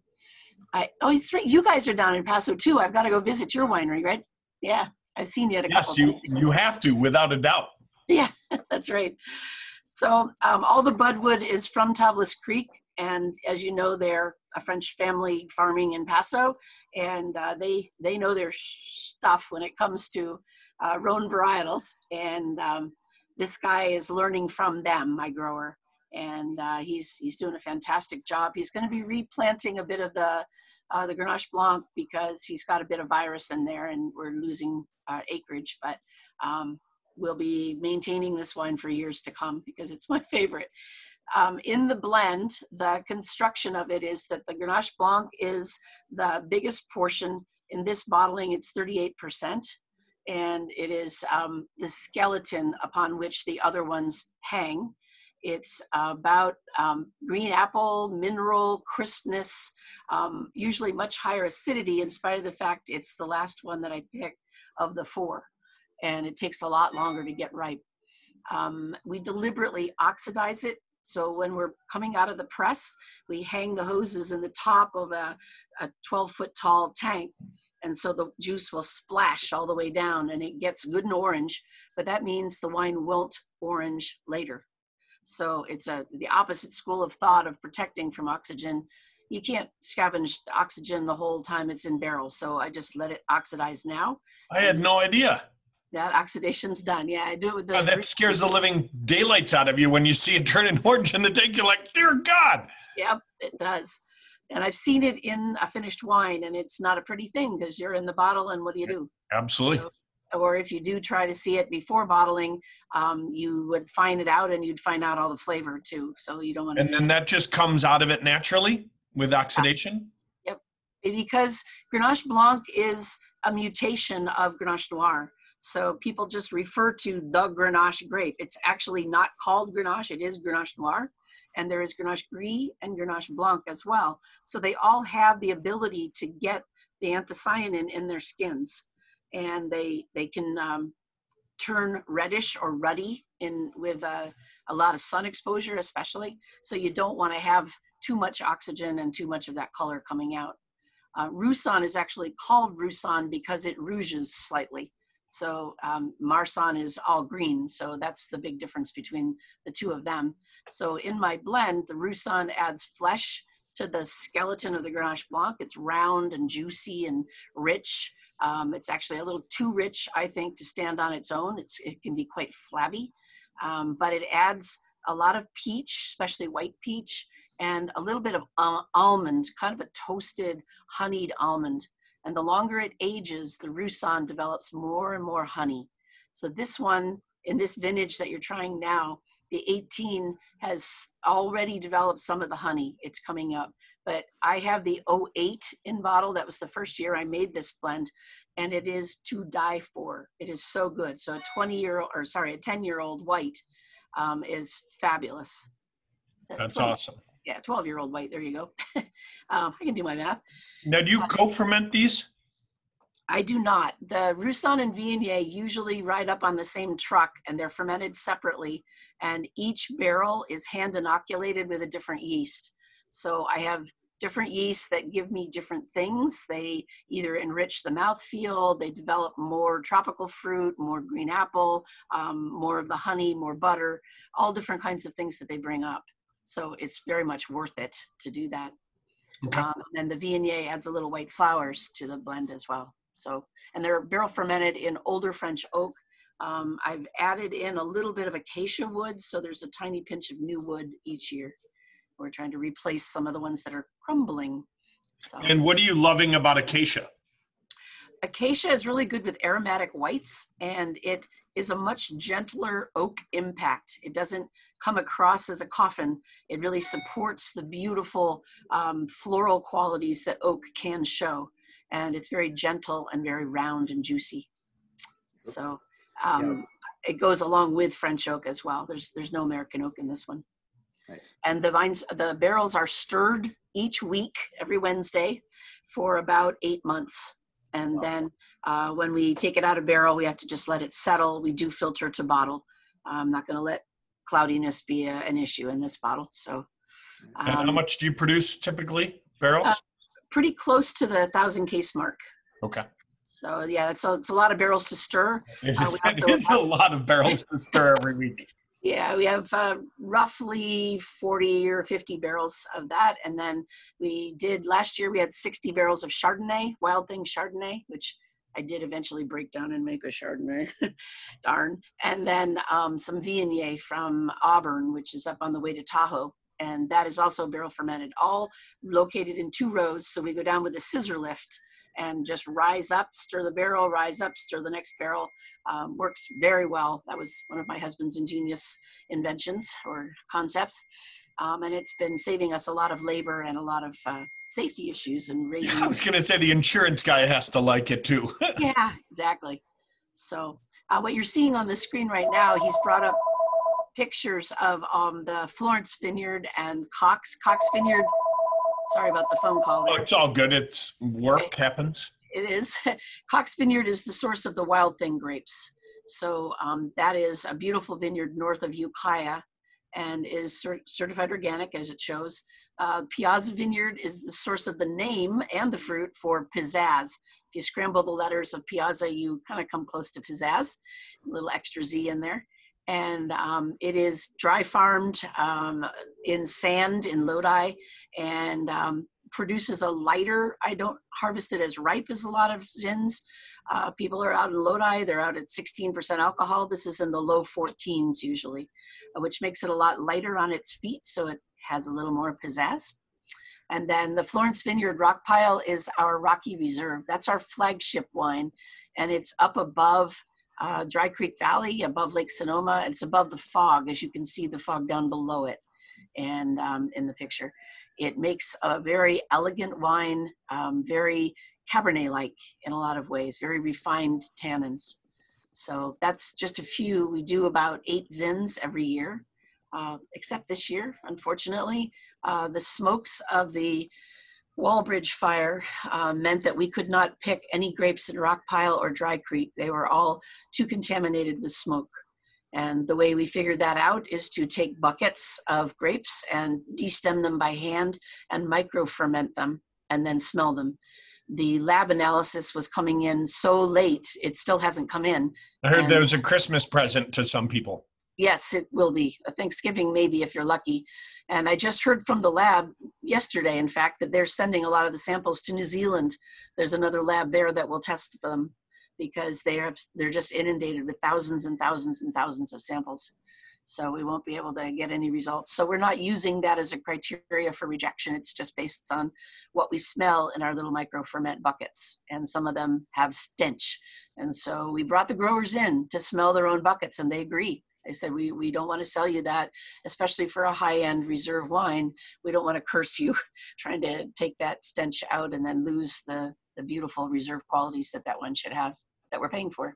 it's right. You guys are down in Paso too. I've got to go visit your winery, right? Yeah, I've seen you at a couple. Yes, you have to, without a doubt. Yeah, that's right. So all the budwood is from Tablas Creek, and as you know, they're a French family farming in Paso, and they know their stuff when it comes to Rhone varietals. And this guy is learning from them, my grower, and he's doing a fantastic job. He's going to be replanting a bit of the Grenache Blanc because he's got a bit of virus in there, and we're losing acreage, but we'll be maintaining this wine for years to come because it's my favorite. In the blend, the construction of it is that the Grenache Blanc is the biggest portion. In this bottling, it's 38%, and it is the skeleton upon which the other ones hang. It's about green apple, mineral, crispness, usually much higher acidity in spite of the fact it's the last one that I picked of the 4. And it takes a lot longer to get ripe. We deliberately oxidize it. So when we're coming out of the press, we hang the hoses in the top of a 12-foot tall tank. And so the juice will splash all the way down and it gets good and orange, but that means the wine won't orange later. So it's the opposite school of thought of protecting from oxygen. You can't scavenge the oxygen the whole time it's in barrels. So I just let it oxidize now. I had no idea. That oxidation's done. Yeah, I do it with the... that scares the living daylights out of you when you see it turning orange in the tank. You're like, dear God. Yep, it does. And I've seen it in a finished wine, and it's not a pretty thing because you're in the bottle, and what do you do? Absolutely. So, or if you do try to see it before bottling, you would find it out, and you'd find out all the flavor too. So you don't want to... And then that just comes out of it naturally with oxidation? Yep. Because Grenache Blanc is a mutation of Grenache Noir. So people just refer to the Grenache grape. It's actually not called Grenache, it is Grenache Noir. And there is Grenache Gris and Grenache Blanc as well. So they all have the ability to get the anthocyanin in their skins. And they can turn reddish or ruddy with a lot of sun exposure especially. So you don't want to have too much oxygen and too much of that color coming out. Roussanne is actually called Roussanne because it rouges slightly. So Marsanne is all green. So that's the big difference between the two of them. So in my blend, the Roussanne adds flesh to the skeleton of the Grenache Blanc. It's round and juicy and rich. It's actually a little too rich, I think, to stand on its own. It can be quite flabby, but it adds a lot of peach, especially white peach, and a little bit of almond, kind of a toasted, honeyed almond. And the longer it ages, the Roussanne develops more and more honey. So this one, in this vintage that you're trying now, the 18 has already developed some of the honey. It's coming up. But I have the 08 in bottle. That was the first year I made this blend. And it is to die for. It is so good. So a 10-year-old white is fabulous. That's awesome. Yeah, 12-year-old white. There you go. I can do my math. Now, do you co-ferment these? I do not. The Roussanne and Viognier usually ride up on the same truck, and they're fermented separately. And each barrel is hand inoculated with a different yeast. So I have different yeasts that give me different things. They either enrich the mouthfeel, they develop more tropical fruit, more green apple, more of the honey, more butter, all different kinds of things that they bring up. So it's very much worth it to do that. Okay. And the Viognier adds a little white flowers to the blend as well. So, and they're barrel fermented in older French oak. I've added in a little bit of acacia wood, so there's a tiny pinch of new wood each year. We're trying to replace some of the ones that are crumbling. So, and what are you loving about acacia? Acacia is really good with aromatic whites, and it is a much gentler oak impact. It doesn't come across as a coffin. It really supports the beautiful floral qualities that oak can show. And it's very gentle and very round and juicy. So it goes along with French oak as well. There's no American oak in this one. Nice. And the barrels are stirred each week, every Wednesday, for about 8 months. And then When we take it out of barrel, we have to just let it settle. We do filter to bottle. I'm not going to let cloudiness be an issue in this bottle. So, and how much do you produce typically, barrels? Pretty close to the 1,000 case mark. Okay. So yeah, it's a lot of barrels to stir. It's a lot of barrels to stir every week. Yeah, we have roughly 40 or 50 barrels of that. And then last year we had 60 barrels of Chardonnay, Wild Thing Chardonnay, which I did eventually break down and make a Chardonnay, darn. And then some Viognier from Auburn, which is up on the way to Tahoe. And that is also barrel fermented, all located in 2 rows. So we go down with a scissor lift and just rise up, stir the barrel, rise up, stir the next barrel. Works very well. That was one of my husband's ingenious inventions or concepts. And it's been saving us a lot of labor and a lot of safety issues. And I was going to say the insurance guy has to like it too. Yeah, exactly. So what you're seeing on the screen right now, he's brought up pictures of the Florence Vineyard and Cox Vineyard. Sorry about the phone call there. Oh, it's all good. It's work happens. It is. Cox Vineyard is the source of the Wild Thing grapes. So that is a beautiful vineyard north of Ukiah and is certified organic, as it shows. Piazza Vineyard is the source of the name and the fruit for pizzazz. If you scramble the letters of Piazza, you kind of come close to pizzazz, a little extra Z in there. And it is dry farmed in sand in Lodi and produces a lighter. I don't harvest it as ripe as a lot of Zins. People are out in Lodi, they're out at 16% alcohol. This is in the low 14s usually, which makes it a lot lighter on its feet, so it has a little more pizzazz. And then the Florence Vineyard Rock Pile is our Rocky Reserve. That's our flagship wine, and it's up above Dry Creek Valley, above Lake Sonoma. It's above the fog, as you can see the fog down below it and in the picture. It makes a very elegant wine, very Cabernet-like in a lot of ways, very refined tannins. So that's just a few. We do about 8 Zins every year, except this year, unfortunately. The smokes of the Walbridge fire meant that we could not pick any grapes in Rock Pile or Dry Creek. They were all too contaminated with smoke. And the way we figured that out is to take buckets of grapes and destem them by hand and micro ferment them and then smell them. The lab analysis was coming in so late, it still hasn't come in. I heard there was a Christmas present to some people. Yes, it will be. A Thanksgiving, maybe, if you're lucky. And I just heard from the lab yesterday, in fact, that they're sending a lot of the samples to New Zealand. There's another lab there that will test them because they're just inundated with thousands and thousands and thousands of samples. So we won't be able to get any results. So we're not using that as a criteria for rejection. It's just based on what we smell in our little micro ferment buckets. And some of them have stench. And so we brought the growers in to smell their own buckets, and they agree. They said, we don't want to sell you that, especially for a high-end reserve wine. We don't want to curse you trying to take that stench out and then lose the beautiful reserve qualities that one should have that we're paying for.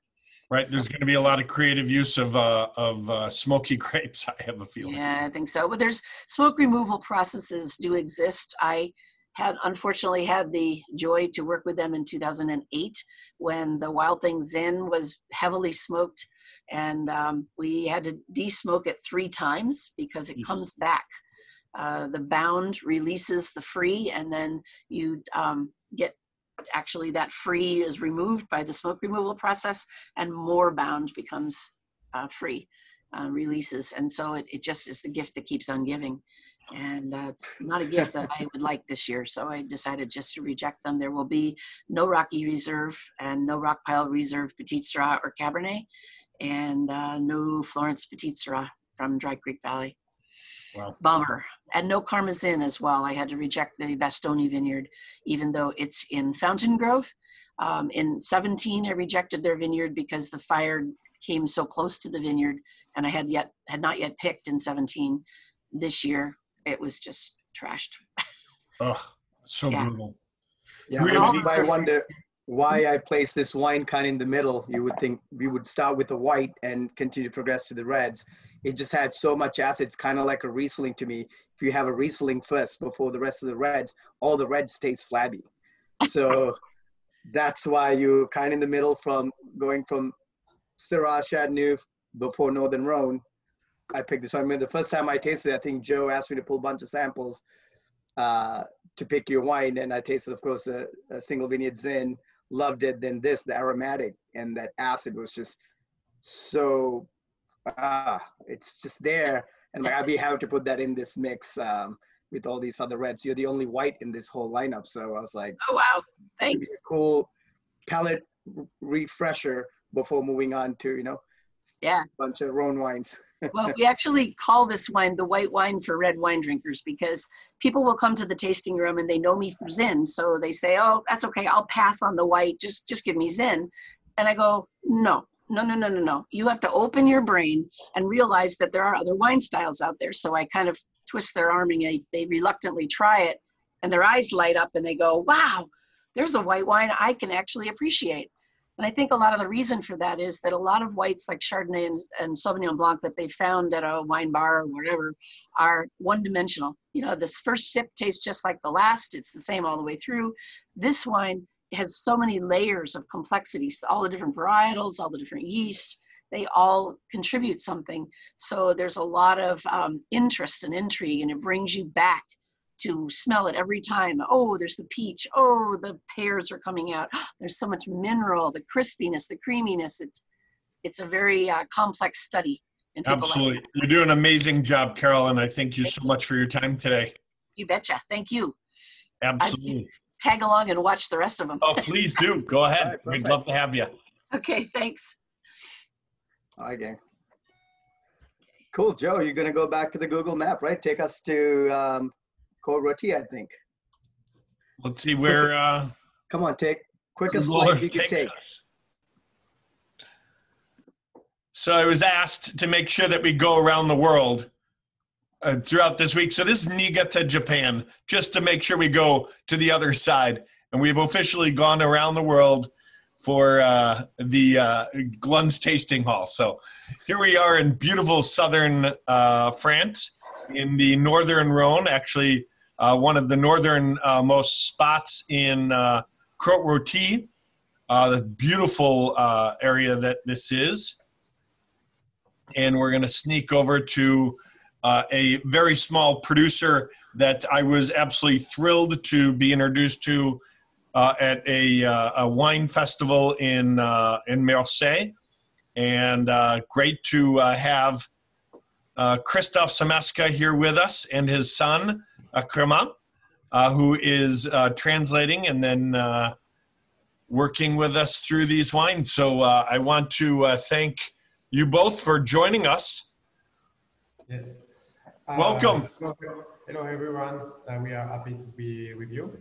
Right. So, there's going to be a lot of creative use of smoky grapes, I have a feeling. Yeah, I think so. But there's smoke removal processes do exist. I unfortunately had the joy to work with them in 2008 when the Wild Thing Zin was heavily smoked. And we had to de-smoke it 3 times because it comes back. The bound releases the free, and then you get actually that free is removed by the smoke removal process, and more bound becomes free, releases. And so it just is the gift that keeps on giving. And it's not a gift that I would like this year. So I decided just to reject them. There will be no Rocky Reserve and no Rock Pile Reserve Petit Syrah or Cabernet, and no Florence Petit Syrah from Dry Creek Valley. Wow. Bummer. And no Karmazin as well. I had to reject the Bastoni Vineyard, even though it's in Fountain Grove. In 17, I rejected their vineyard because the fire came so close to the vineyard, and I had not yet picked in 17. This year, it was just trashed. Ugh, so brutal. Yeah, I wonder why I placed this wine kind in the middle. You would think we would start with the white and continue to progress to the reds. It just had so much acid. It's kind of like a Riesling to me. If you have a Riesling first before the rest of the reds, all the red stays flabby. So that's why you're kind of in the middle from going from Syrah, Chateauneuf before Northern Rhone. I picked this one. I mean, the first time I tasted it, I think Joe asked me to pull a bunch of samples to pick your wine. And I tasted, of course, a single vineyard Zin, loved it. Then this, the aromatic and that acid was just so, it's just there. And like, I'd be happy to put that in this mix with all these other reds. You're the only white in this whole lineup. So I was like, Oh, wow. Thanks. cool palate refresher before moving on to, you know, Yeah. a bunch of Rhone wines. Well, we actually call this wine the white wine for red wine drinkers because people will come to the tasting room and they know me for Zin. So they say, oh, that's okay. I'll pass on the white. Just give me Zin. And I go, no. You have to open your brain and realize that there are other wine styles out there. So I kind of twist their arm and they reluctantly try it and their eyes light up and they go, wow, there's a white wine I can actually appreciate. And I think a lot of the reason for that is that a lot of whites like Chardonnay and Sauvignon Blanc that they found at a wine bar or whatever are one-dimensional. You know, this first sip tastes just like the last. It's the same all the way through. This wine has so many layers of complexities, all the different varietals, all the different yeast, they all contribute something. So there's a lot of interest and intrigue, and it brings you back to smell it every time. Oh, there's the peach. Oh, the pears are coming out. There's so much mineral, the crispiness, the creaminess. It's a very complex study. Absolutely. You're doing an amazing job, Carol, and I thank you so much for your time today. You betcha. Thank you. Absolutely. Tag along and watch the rest of them. Oh, please do. Go ahead. Right, We'd love to have you. Okay, thanks. Okay. Cool, Joe, you're going to go back to the Google map, right? Take us to Côte Rôtie, I think. Let's see where come on, take quickest Google flight Earth you can takes take. us. So I was asked to make sure that we go around the world throughout this week. So this is Niigata, Japan, just to make sure we go to the other side. And we've officially gone around the world for the Glunz tasting hall. So here we are in beautiful southern France, in the northern Rhone, actually one of the northern most spots in Côte Rôtie, the beautiful area that this is. And we're going to sneak over to a very small producer that I was absolutely thrilled to be introduced to at a wine festival in Marseille. And great to have Christophe Sameska here with us and his son, Clément, who is translating and then working with us through these wines. So I want to thank you both for joining us. Yes. Welcome. Hello, everyone. We are happy to be with you.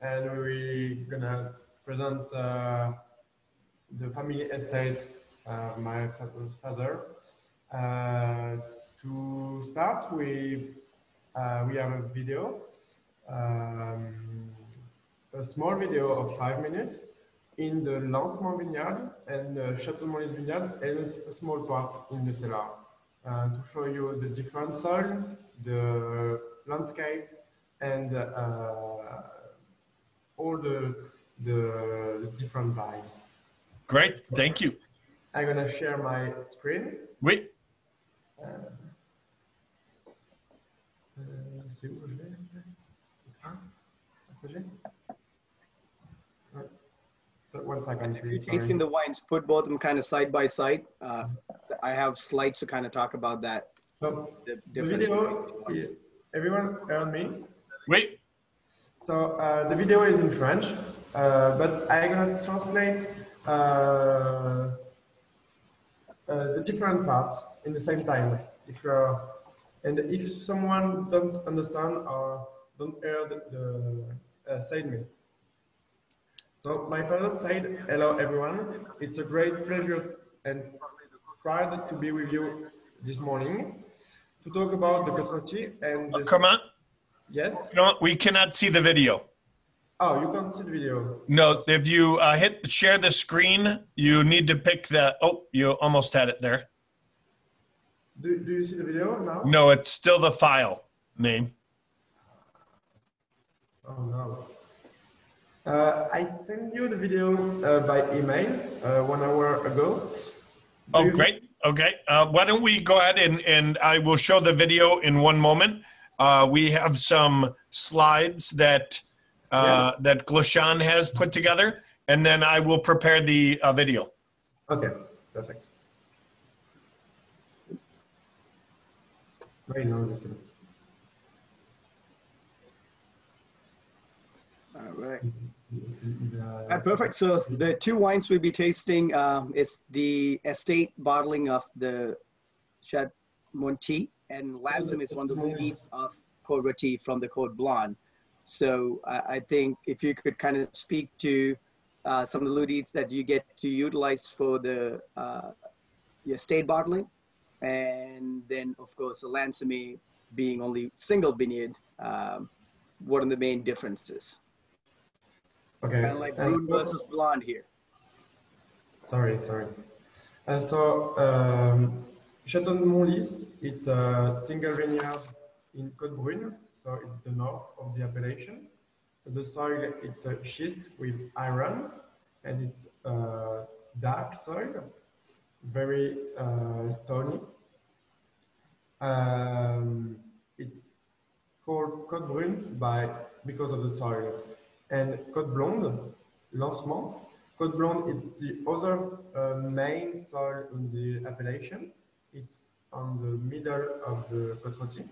And we're going to present the family estate of my father. To start, we have a video, a small video of 5 minutes in the Lancement vineyard and the Château Mont's vineyard, and a small part in the cellar to show you the different soil, the landscape, and all the different vines. Great, thank you. I'm gonna share my screen. Oui. C'est où je vais? So 1 second, please. Tasting the wines, put both of them kind of side by side. I have slides to kind of talk about that. So The the difference video, between the ones. everyone heard me? Oui. So the video is in French, but I'm gonna translate the different parts in the same time. If someone don't understand or don't hear say me. So my father said, "Hello everyone, it's a great pleasure and pride to be with you this morning to talk about the Côte Rôtie and this." Come on. Yes. No, we cannot see the video. Oh, you can't see the video. No, if you hit share the screen, you need to pick the. Oh, you almost had it there. Do you see the video now? No, it's still the file name. Oh no. I sent you the video by email 1 hour ago. Oh, great. Okay. Why don't we go ahead and I will show the video in one moment. We have some slides that that Glunz has put together, and then I will prepare the video. Okay, perfect. Very long listen. All right. Perfect. So the two wines we'll be tasting is the estate bottling of the Chat Monty, and Lansum is one of the leads of Code Rôti from the Code Blanc. So I think if you could kind of speak to some of the leads that you get to utilize for the estate bottling, and then of course the Lansum being only single vineyard, what are the main differences? Okay. Kind of like Rhone versus Blonde here. Sorry. Château de Montlis, it's a single vineyard in Côte Brune, so it's the north of the appellation. The soil is a schist with iron, and it's dark soil, very stony. It's called Côte Brune because of the soil. And Côte Blonde, Lancement. Côte Blonde is the other main soil in the appellation. It's on the middle of the Côte Rôti.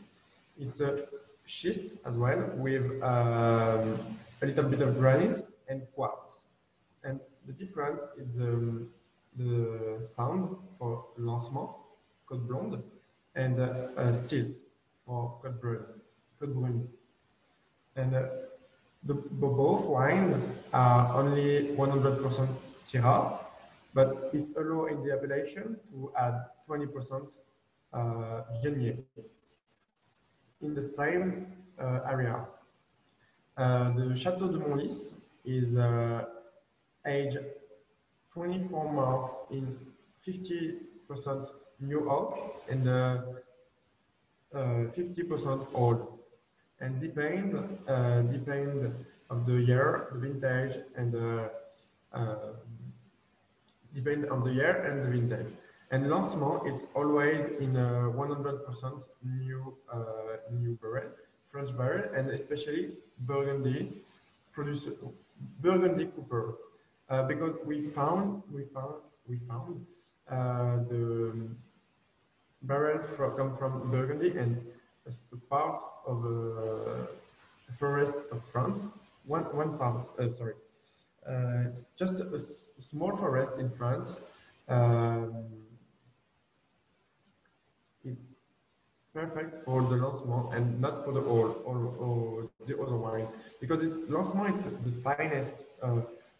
It's a schist as well with a little bit of granite and quartz. And the difference is the sound for Lancement, Côte Blonde, and silt for Côte Brune. And both wines are only 100% Syrah, but it's allowed in the appellation to add 20% Viognier in the same area. The Château de Montlis is aged 24 months in 50% new oak and 50% old. And depend of the year, the vintage, and depend on the year and the vintage. And Lancement, it's always in a 100% new barrel, French barrel, and especially Burgundy Cooper, because we found the barrel come from Burgundy and a part of the forest of France. One part, sorry. It's just a small forest in France. It's perfect for the Lancement and not for the or the other wine, because it's Lancement. It's the finest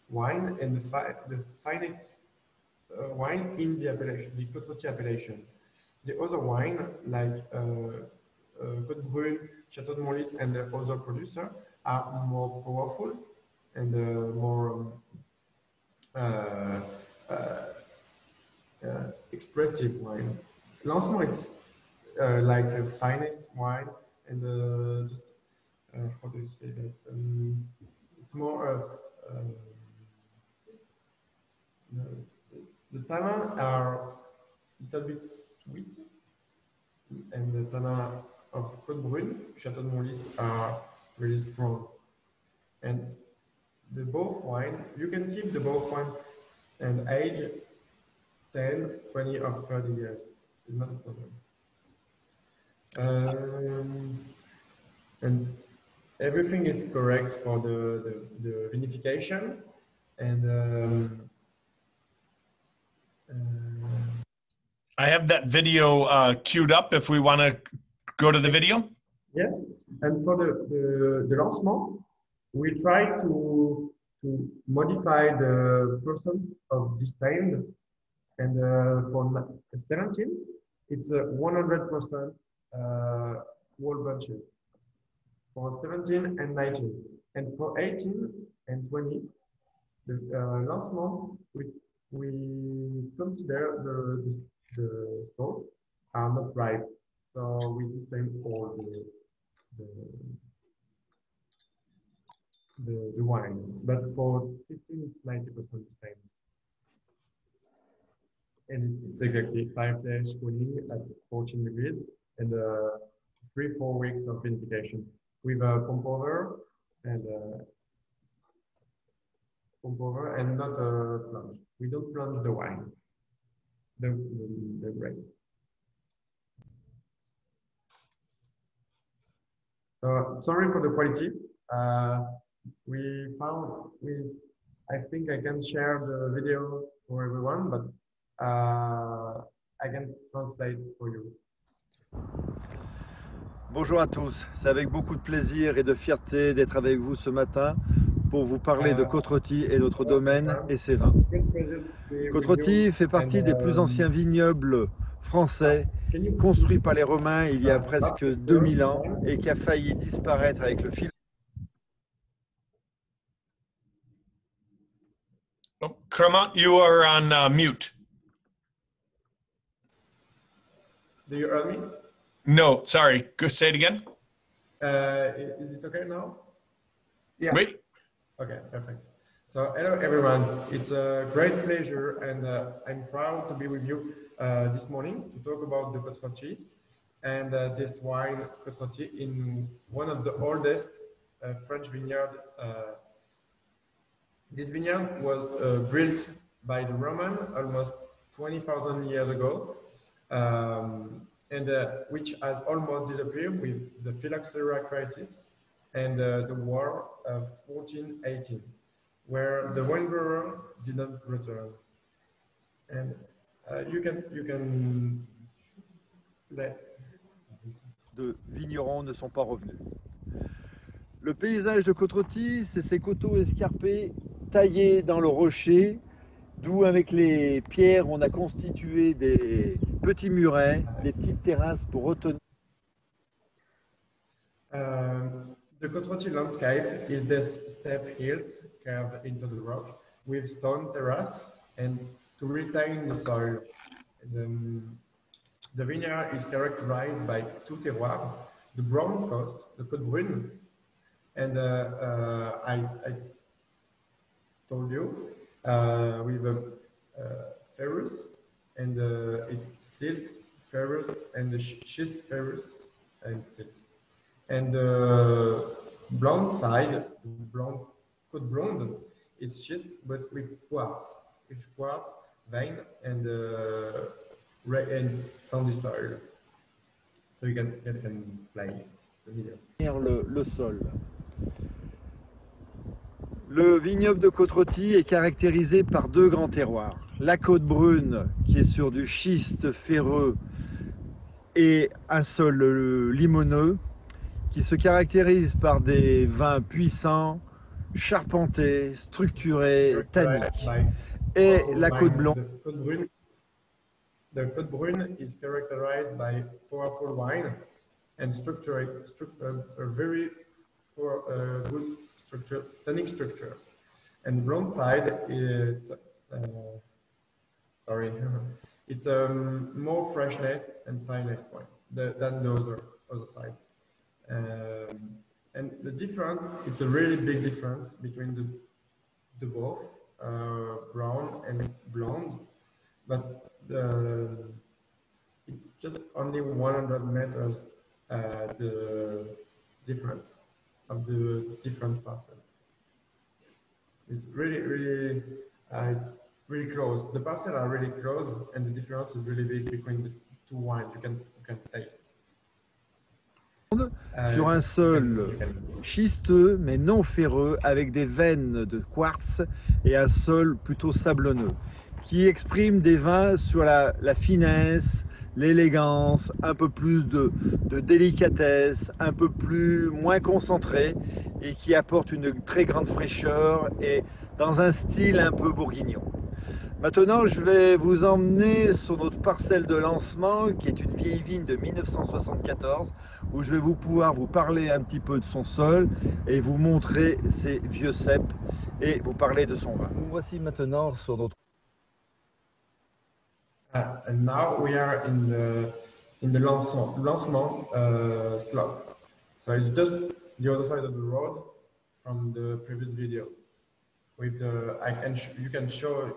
wine and the finest wine in the appellation, the Côte Rôti appellation. The other wine, like Côte Brune, Château de Montlis, and the other producer are more powerful and more expressive wine. Lancement, it's like the finest wine, and just how do you say that? It's more. The tannin are a little bit sweet, and the tannin of Côte Brune, Château de Montlis are really strong. And the both wine, you can keep the both wine and age 10, 20, or 30 years. It's not a problem. And everything is correct for the vinification. And I have that video queued up if we want to go to the video. Yes, and for the Lancement, we try to modify the percent of distilled, and for 17, it's 100% whole bunches. For 17 and 19, and for 18 and 20, the Lancement, we consider the stalks are not ripe, so we distinct all the the wine. But for 15, it's 90% the same. And it's exactly 5 days cooling at 14 degrees and 3-4 weeks of vinification with a pump over and not a plunge. We don't plunge the wine, the grape. Sorry for the quality. I think I can share the video for everyone, but I can translate for you. Bonjour à tous, c'est avec beaucoup de plaisir et de fierté d'être avec vous ce matin pour vous parler de Côte-Rôtie et notre domaine et ses vins. Côte-Rôtie fait partie des plus anciens vignobles français construits par les Romains il y a presque 2000 ans et qui a failli disparaître avec le fil. Oh, Cremant, you are on mute. Do you hear me? No, sorry. Go say it again. Is it okay now? Yeah. Wait. Okay, perfect. So hello everyone. It's a great pleasure and I'm proud to be with you this morning to talk about the Côte-Rôtie and this wine Côte-Rôtie in one of the oldest French vineyard. This vineyard was built by the Roman almost 20,000 years ago. And which has almost disappeared with the phylloxera crisis and the war of 1418, where the wine grower didn't return. And you can let. De vignerons ne sont pas revenus. Le paysage de Côte-Rôtie, c'est ces coteaux escarpés taillés dans le rocher, d'où avec les pierres on a constitué des petits murets, des petites terrasses pour retenir. The Côte-Rôtie landscape is this steep hills carved into the rock with stone terrace and to retain the soil. The vineyard is characterized by two terroirs, the brown coast, the Côte Brune, and I told you, with a ferrous and it's silt, ferrous, and the schist ferrous and silt. And the blonde side, blonde, Côte Blonde, it's schist but with quartz vein and sandy soil. So you can play the video. Le sol. Le vignoble de Côte-Rôtie est caractérisé par deux grands terroirs. La Côte Brune, qui est sur du schiste ferreux et un sol limoneux, qui se caractérise par des vins puissants, charpentés, structurés, tanniques. Et la Côte Blanche. The Côte Brune is characterized by powerful wine and a very good structure, tannic structure. And the blonde side, it's it's more freshness and fineness wine than the other side. And the difference, it's a really big difference between the both brown and blonde, but it's just only 100 meters the difference of the different parcels. It's really it's really close. The parcels are really close, and the difference is really big between the two wines. You can taste. Sur un sol schisteux mais non ferreux avec des veines de quartz et un sol plutôt sablonneux qui exprime des vins sur la finesse, l'élégance, un peu plus de délicatesse, un peu moins concentré et qui apporte une très grande fraîcheur et dans un style un peu bourguignon. Maintenant, je vais vous emmener sur notre parcelle de lancement, qui est une vieille vigne de 1974, où je vais pouvoir vous parler un petit peu de son sol et vous montrer ses vieux ceps et vous parler de son vin. Nous voici maintenant sur notre... And now we are in the lancement slope. So it's just the other side of the road from the previous video. With the, you can show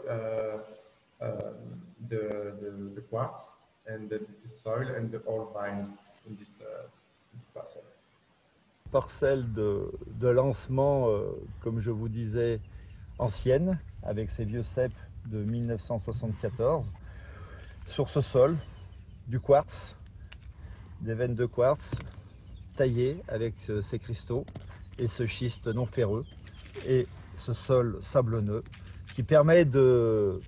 the quartz and the soil and the old vines in this parcel. Parcelle de lancement, comme je vous disais, ancienne, avec ces vieux cèpes de 1974, sur ce sol, du quartz, des veines de quartz taillées avec ces cristaux et ce schiste non ferreux et ce sol sablonneux qui permet de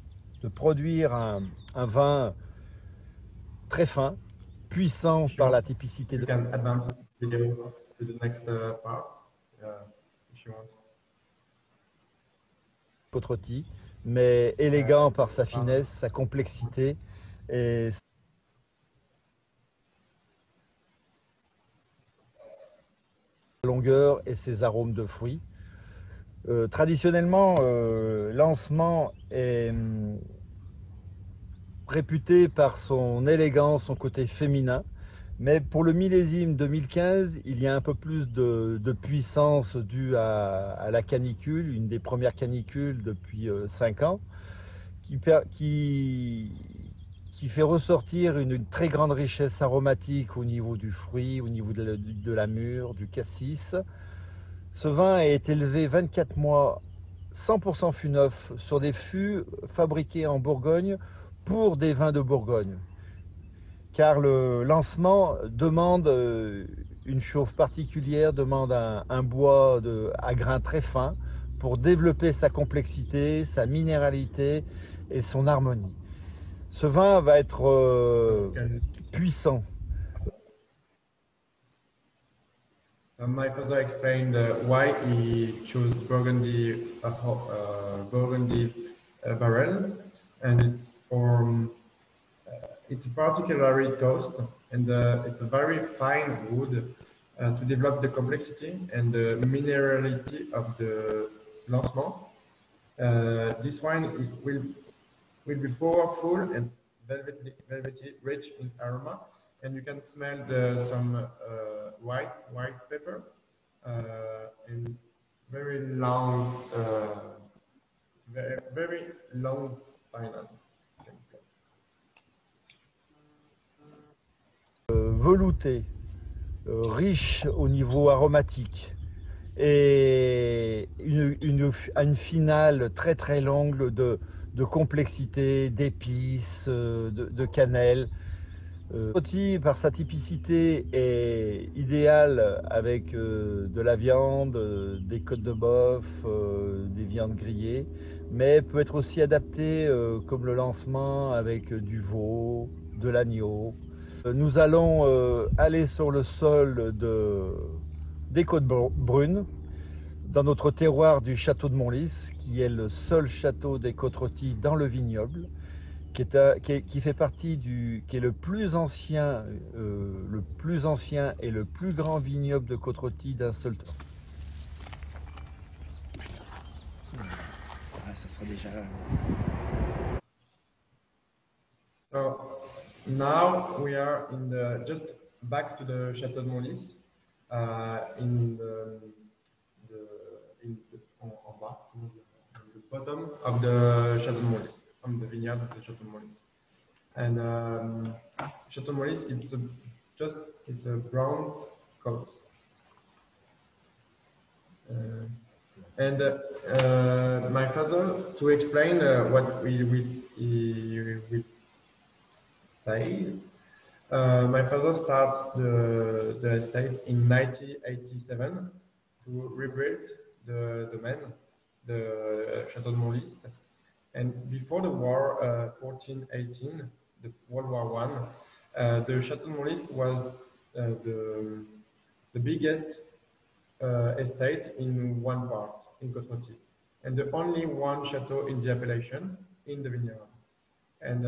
produire un vin très fin, puissant par la typicité de To the next part, if you want. Côte-rôtie, mais élégant par sa finesse, sa complexité et sa longueur et ses arômes de fruits. Traditionnellement, Lancement est réputé par son élégance, son côté féminin. Mais pour le millésime 2015, il y a un peu plus de puissance due à la canicule, une des premières canicules depuis 5 ans, qui fait ressortir une très grande richesse aromatique au niveau du fruit, au niveau de la mûre, du cassis. Ce vin est élevé 24 mois, 100% fût neuf, sur des fûts fabriqués en Bourgogne pour des vins de Bourgogne. Car le lancement demande une chauffe particulière, demande un bois à grains très fins pour développer sa complexité, sa minéralité et son harmonie. Ce vin va être puissant. My father explained why he chose Burgundy barrel, and it's for it's particularly toast, and it's a very fine wood to develop the complexity and the minerality of the Lancement. This wine will be powerful and velvety, rich in aroma, and you can smell some white pepper and very long, very long final. Velouté, riche au niveau aromatique et une finale très très longue de complexité, d'épices, de cannelle. Rôti par sa typicité est idéal avec de la viande, des côtes de bœuf, des viandes grillées, mais peut être aussi adapté comme le lancement avec du veau, de l'agneau. Nous allons aller sur le sol des Côtes Brunes, dans notre terroir du château de Montlis, qui est le seul château des Côtes-Rôties dans le vignoble, qui fait partie qui est le plus ancien et le plus grand vignoble de Côtes-Rôties d'un seul temps. Ça sera déjà. So now we are just back to the Château de Montlis, en bas, the bottom of the Château de Montlis, on the vineyard of the Château de Montlis. And Château de Montlis, it's a brown color. And my father, to explain what we say, my father started the estate in 1987 to rebuild the domain, the Château de Montlis. And before the war, 1418, the World War I, the Château de Montlis was the biggest estate in one part, in Côte-Rôtie, and the only one chateau in the appellation, in the vineyard. And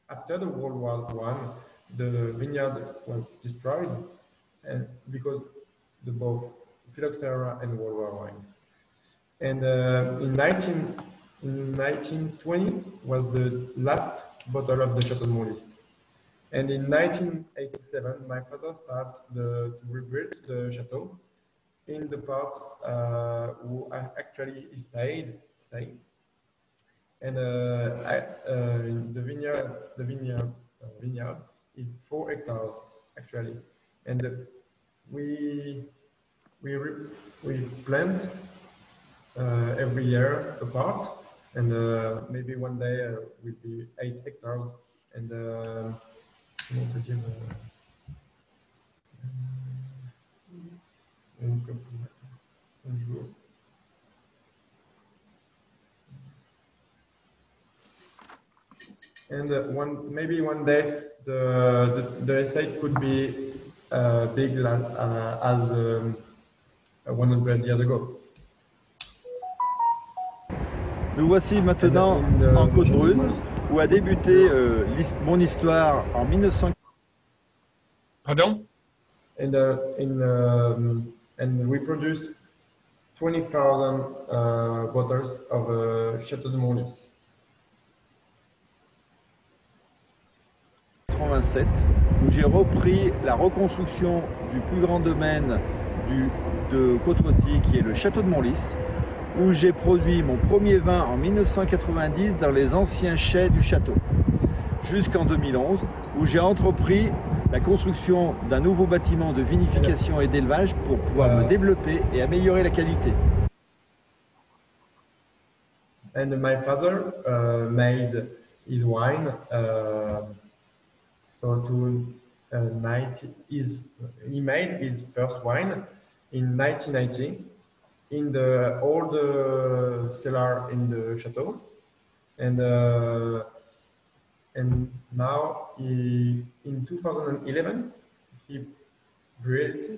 after the World War I, the vineyard was destroyed, and because both phylloxera and World War I. And in 1920 was the last bottle of the Château de Montlis. And in 1987, my father started to rebuild the chateau in the part who actually stayed. And the vineyard is 4 hectares actually, and we plant every year a part, and maybe one day will be 8 hectares, and maybe one day the estate could be big as 100 years ago. Nous voici maintenant en Côte-Brune, où a débuté mon histoire en 1900. Pardon? And we produced 20,000 bottles of Château de Montlis. 87, où j'ai repris la reconstruction du plus grand domaine de Côte-Rôtie, qui est le Château de Montlis, où j'ai produit mon premier vin en 1990 dans les anciens chais du château, jusqu'en 2011, où j'ai entrepris la construction d'un nouveau bâtiment de vinification et d'élevage pour pouvoir me développer et améliorer la qualité. And my father made his wine. He made his first wine in 1990 in the old cellar in the chateau, and now in 2011 he built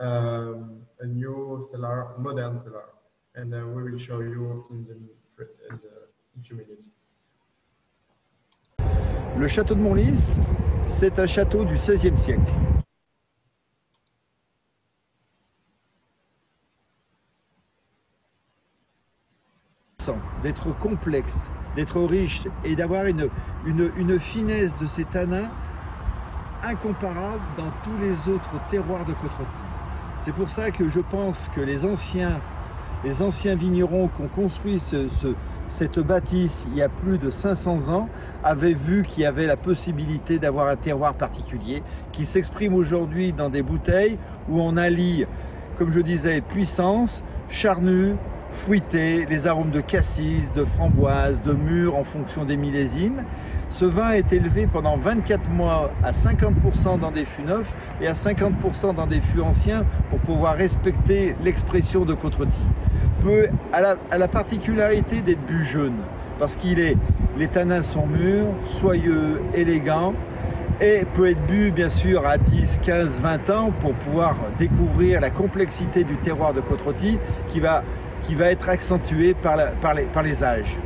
a new cellar, modern cellar, and we will show you in a few minutes. Le château de Montlis, c'est un château du XVIe siècle. D'être complexe, d'être riche et d'avoir une finesse de ces tanins incomparable dans tous les autres terroirs de Côte-Rôtie. C'est pour ça que je pense que les anciens vignerons qui ont construit cette bâtisse il y a plus de 500 ans avaient vu qu'il y avait la possibilité d'avoir un terroir particulier qui s'exprime aujourd'hui dans des bouteilles où on allie, comme je disais, puissance, charnu, fruité, les arômes de cassis, de framboise, de mûre en fonction des millésimes. Ce vin est élevé pendant 24 mois à 50% dans des fûts neufs et à 50% dans des fûts anciens pour pouvoir respecter l'expression de Côte-Rôtie. À la particularité d'être bu jeune, parce les tanins sont mûrs, soyeux, élégants, et peut être bu bien sûr à 10, 15, 20 ans pour pouvoir découvrir la complexité du terroir de Côte-Rôtie qui va être accentuée par les âges.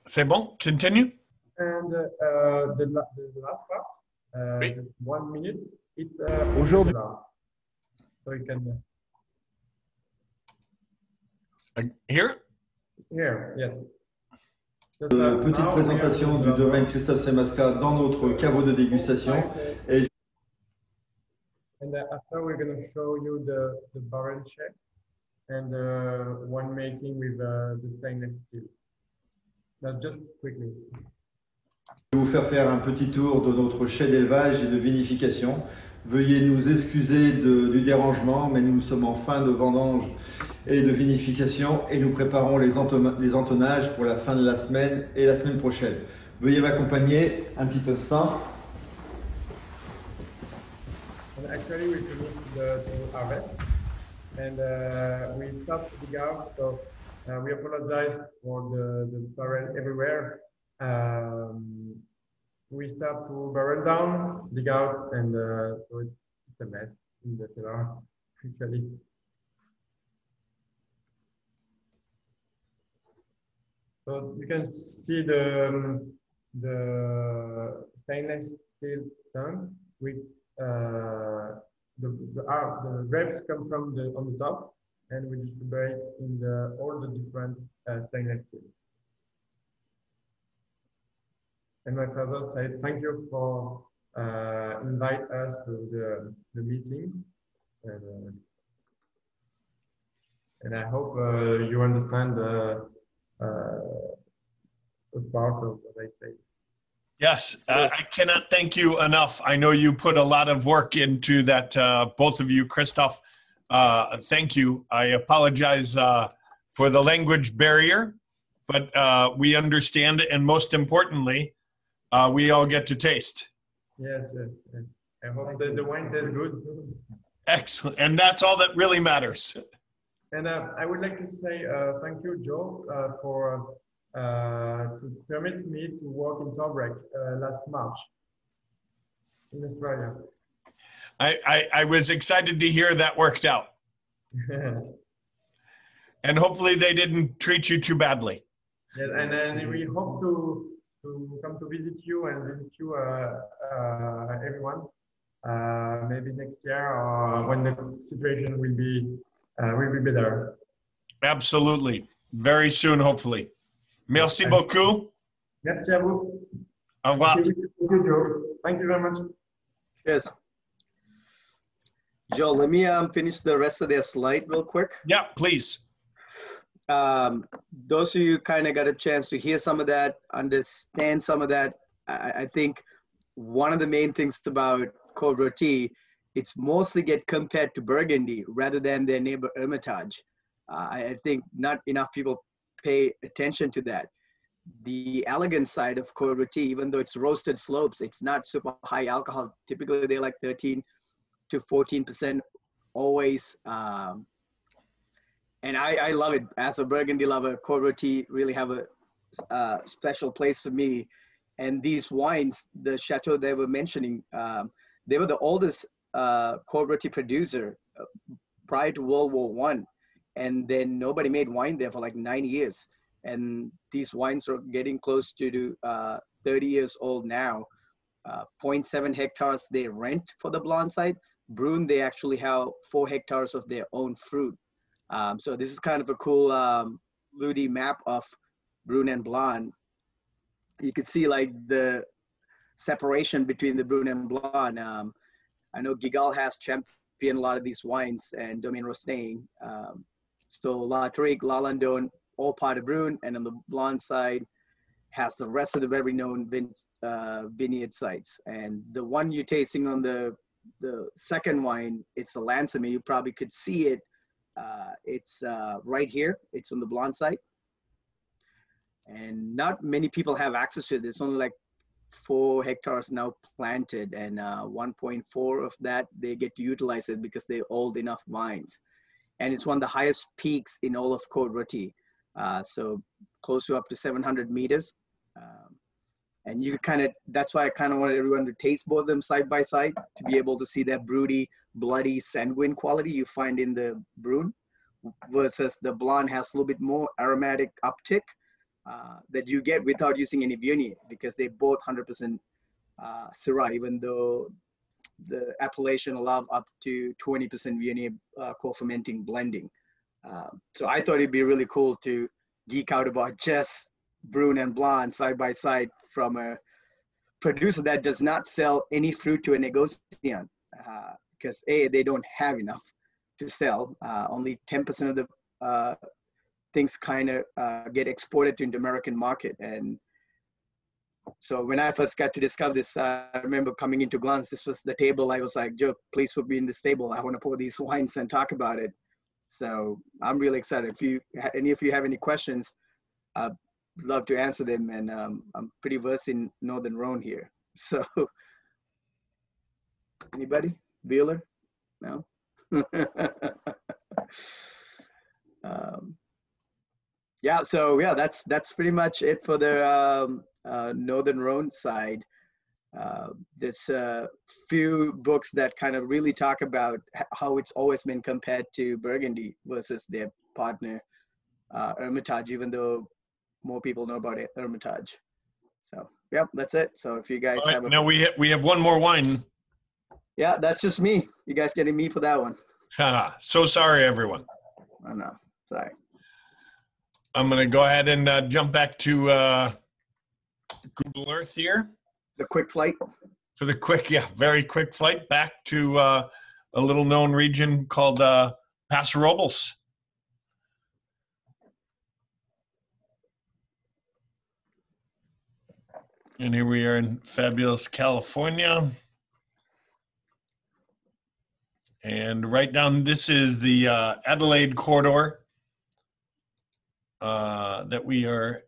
C'est bon? Continue? And the last part, oui. 1 minute, it's aujourd'hui. So you can Here? Here, yes. Petite présentation du domaine Christophe Semasca dans notre caveau de dégustation. And after we're going to show you the barrel check and one making with the stainless steel. Now, just quickly. Je vais vous faire un petit tour de notre chai d'élevage et de vinification. Veuillez nous excuser du dérangement, mais nous sommes en fin de vendange et de vinification et nous préparons les entonnages pour la fin de la semaine et la semaine prochaine. Veuillez m'accompagner un petit instant. And actually, we finished the harvest and we stopped the dig, so we apologize for the barrel everywhere. We start to barrel down, dig out, and so it's a mess in the cellar, actually. So you can see the stainless steel tank with the grapes come from on the top, and we distribute in all the different stainless steel. And my father said, thank you for invite us to the meeting. And I hope you understand a part of what I say. Yes, I cannot thank you enough. I know you put a lot of work into that, both of you, Christophe. Thank you. I apologize for the language barrier, but we understand, and most importantly, we all get to taste. Yes, yes. I hope that the wine tastes good. Excellent, and that's all that really matters. And I would like to say thank you, Joe, for to permit me to work in Tobruk last March in Australia. I was excited to hear that worked out. And hopefully they didn't treat you too badly. Yes, and then we hope to come to visit you and visit you, everyone, maybe next year or when the situation will be better. Absolutely. Very soon, hopefully. Merci beaucoup. Merci à vous. Au revoir. Thank you, Joe. Thank you very much. Yes. Joe, let me finish the rest of their slide real quick. Yeah, please. Those of you kind of got a chance to hear some of that, understand some of that. I think one of the main things about Côte Rôtie, it's mostly get compared to Burgundy rather than their neighbor Hermitage. I think not enough people pay attention to that. The elegant side of Côte Rôtie, even though it's roasted slopes, it's not super high alcohol. Typically, they're like 13 to 14% always. And I love it. As a Burgundy lover, Côte Rôtie really have a special place for me. And these wines, the chateau they were mentioning, they were the oldest Côte Rôtie producer prior to World War I. And then nobody made wine there for like 9 years. And these wines are getting close to 30 years old now. 0.7 hectares they rent for the blonde side. Brune, they actually have 4 hectares of their own fruit. So this is kind of a cool Ludi map of Brune and Blonde. You can see like the separation between the Brune and Blonde. I know Gigal has championed a lot of these wines and Domaine Rostaing. So La Tourique, La Landon, all part of Brune, and on the Blonde side has the rest of the very known vineyard sites. And the one you're tasting on the second wine, it's a Lansame. You probably could see it. It's right here. It's on the Blonde side. And not many people have access to it. There's only like 4 hectares now planted, and 1.4 of that, they get to utilize it because they're old enough vines. And it's one of the highest peaks in all of Côte Rôtie. So close to up to 700 meters. And you kind of, that's why I kind of wanted everyone to taste both of them side by side to be able to see that broody, bloody, sanguine quality you find in the Brune versus the Blonde has a little bit more aromatic uptick that you get without using any Viognier, because they both 100% Syrah, even though the appellation allow up to 20% Viognier co-fermenting blending. So I thought it'd be really cool to geek out about just Brune and Blonde side by side from a producer that does not sell any fruit to a negociant, because they don't have enough to sell. Only 10% of the things kind of get exported to the American market. And so when I first got to discover this, I remember coming into Glunz, this was the table. I was like, Joe, please put me in this table. I want to pour these wines and talk about it. So I'm really excited. If any of you have any questions, I'd love to answer them. And I'm pretty versed in Northern Rhone here. So anybody? Wheeler? No? Yeah, so yeah, that's pretty much it for the Northern Rhone side. There's a few books that kind of really talk about how it's always been compared to Burgundy versus their partner Hermitage, even though more people know about it, Hermitage. So yeah, that's it. So if you guys have now we have one more wine. Yeah, that's just me. You guys getting me for that one. So sorry, everyone. I know. Sorry. I'm going to go ahead and jump back to Google Earth here. The quick flight. for the quick, very quick flight back to a little known region called Paso Robles. And here we are in fabulous California. And right down, this is the Adelaide corridor that we are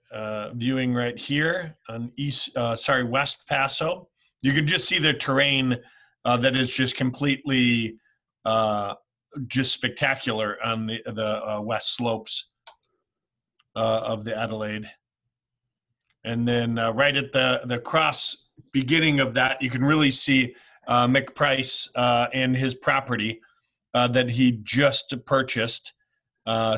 viewing right here on West Paso. You can just see the terrain that is just completely just spectacular on the west slopes of the Adelaide. And then right at the cross beginning of that, you can really see Mick Price and his property that he just purchased.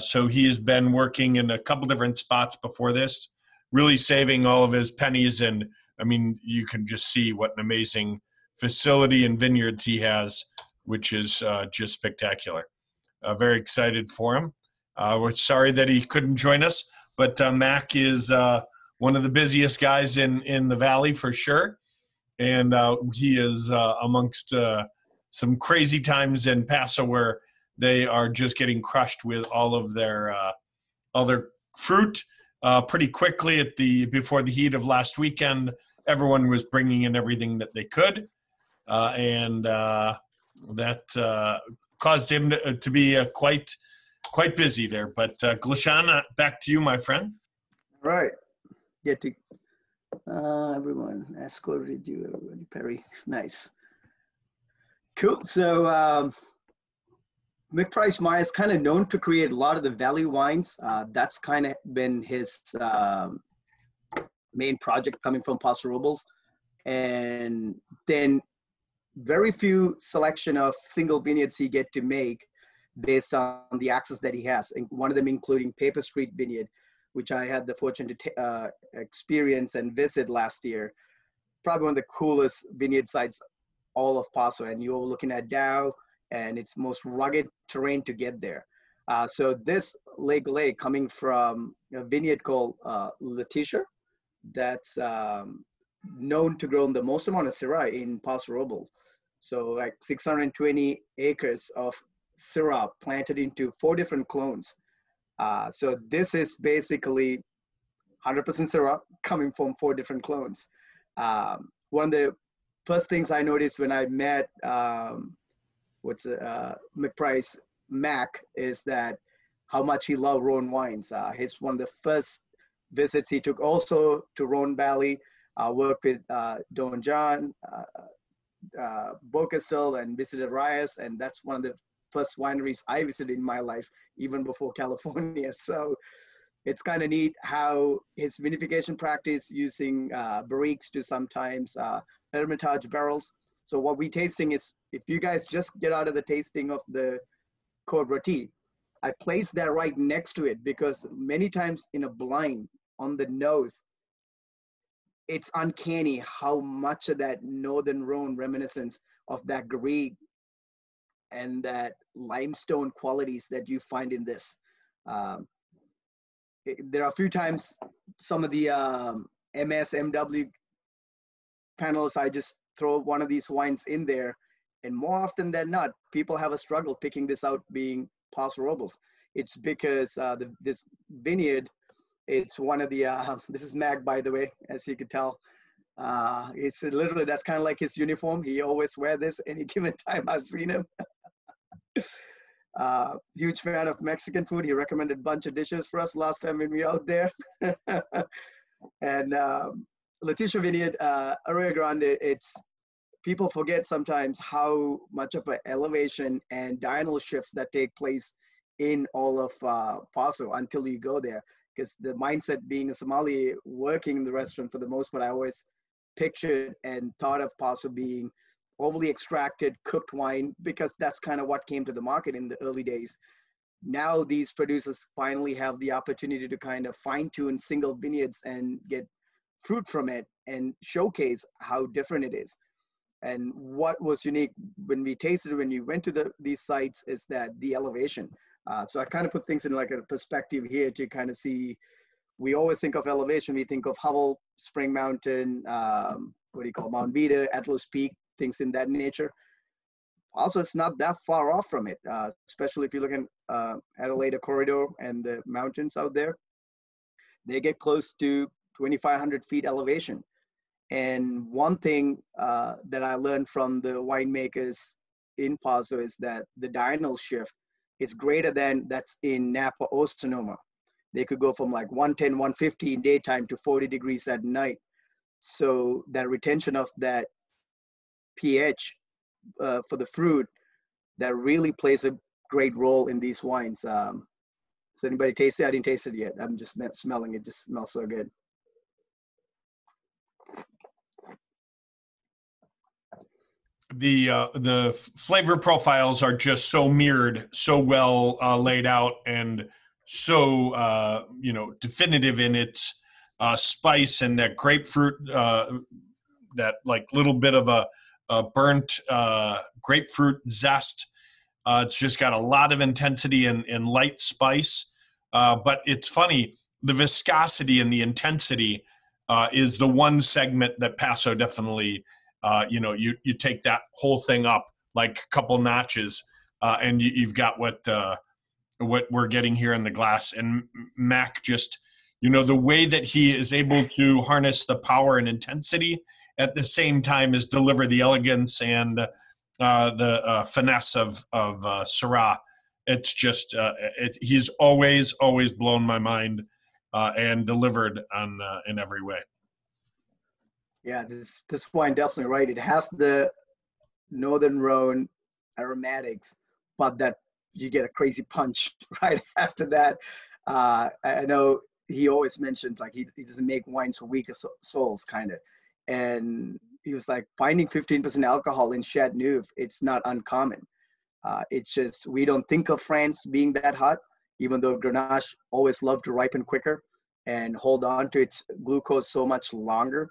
So he has been working in a couple different spots before this, really saving all of his pennies. And I mean, you can just see what an amazing facility and vineyards he has, which is just spectacular. Very excited for him. We're sorry that he couldn't join us, but Mac is one of the busiest guys in the Valley for sure. And he is amongst some crazy times in Paso where they are just getting crushed with all their fruit pretty quickly before the heat of last weekend. Everyone was bringing in everything that they could, and that caused him to be quite busy there. But Glunz, back to you, my friend. All right. Get to everyone. Escorted you, everybody. Perry. Nice. Cool. So Mick Price Meyer is kind of known to create a lot of the Valley wines. That's kind of been his main project coming from Paso Robles. And then very few selection of single vineyards he get to make based on the access that he has. And one of them including Paper Street Vineyard, which I had the fortune to experience and visit last year. Probably one of the coolest vineyard sites all of Paso. And you're looking at Dow, and it's most rugged terrain to get there. So this Lake coming from a vineyard called Letitia, that's known to grow the most amount of Syrah in Paso Robles. So like 620 acres of Syrah planted into 4 different clones. So this is basically 100% Syrah coming from 4 different clones. One of the first things I noticed when I met Mick Price Mac is that how much he loved Rhone wines. His one of the first visits he took also to Rhone Valley, worked with Don John, Beaucastel, and visited Reyes, and that's one of the first wineries I visited in my life, even before California. So it's kind of neat how his vinification practice using barriques to sometimes Hermitage barrels. So what we're tasting is, if you guys just get out of the tasting of the Cote Rôtie, I placed that right next to it because many times in a blind on the nose, it's uncanny how much of that Northern Rhone reminiscence of that Garrigue and that limestone qualities that you find in this. There are a few times some of the MSMW panels, I just throw one of these wines in there, and more often than not, people have a struggle picking this out being Paso Robles. It's because this vineyard, it's one of the, this is Mag, by the way, as you could tell. It's literally, that's kind of like his uniform. He always wear this any given time I've seen him. Huge fan of Mexican food. He recommended a bunch of dishes for us last time when we were out there. And Letitia Vineyard, Arroyo Grande, it's, people forget sometimes how much of an elevation and diurnal shifts that take place in all of Paso until you go there. Because the mindset being a sommelier, working in the restaurant for the most part, I always pictured and thought of Paso being overly extracted, cooked wine, because that's kind of what came to the market in the early days. Now these producers finally have the opportunity to kind of fine tune single vineyards and get fruit from it and showcase how different it is. And what was unique when we tasted, when you went to these sites, is that the elevation. So I kind of put things in like a perspective here to kind of see, we always think of elevation, we think of Hubble, Spring Mountain, what do you call, Mount Vida, Atlas Peak, things in that nature. Also, it's not that far off from it, especially if you look at Adelaide Corridor and the mountains out there. They get close to 2,500 feet elevation. And one thing that I learned from the winemakers in Paso is that the diurnal shift is greater than that's in Napa or Sonoma. They could go from like 110, 150 in daytime to 40 degrees at night. So that retention of that pH for the fruit, that really plays a great role in these wines. Does anybody taste it? I didn't taste it yet. I'm just smelling it. It just smells so good. The flavor profiles are just so mirrored, so well laid out, and so definitive in its spice and that grapefruit, that like little bit of a burnt grapefruit zest. It's just got a lot of intensity and light spice. But it's funny, the viscosity and the intensity is the one segment that Paso definitely, you take that whole thing up like a couple notches, and you've got what we're getting here in the glass. And Mac just, the way that he is able to harness the power and intensity at the same time as deliver the elegance and the finesse of Syrah. It's just, he's always blown my mind and delivered in every way. Yeah, this wine definitely right. It has the Northern Rhone aromatics, but that you get a crazy punch right after that. I know he always mentions like he doesn't make wines for weaker souls, kind of. And he was like, finding 15% alcohol in Chateauneuf, it's not uncommon. It's just, we don't think of France being that hot, even though Grenache always loved to ripen quicker and hold on to its glucose so much longer.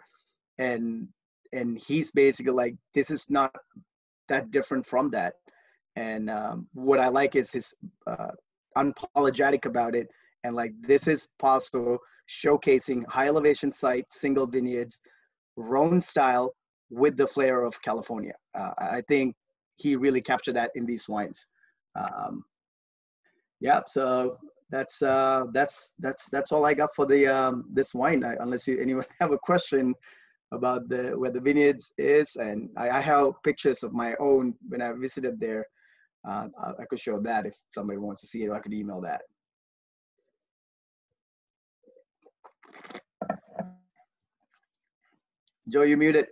And he's basically like, this is not that different from that. And what I like is his unapologetic about it. And like, this is Paso showcasing high elevation site, single vineyards, Rhone style with the flair of California. I think he really captured that in these wines. Yeah, so that's all I got for the this wine. Unless anyone have a question about where the vineyards is, and I have pictures of my own when I visited there. I could show that if somebody wants to see it, or I could email that. Joe, you muted.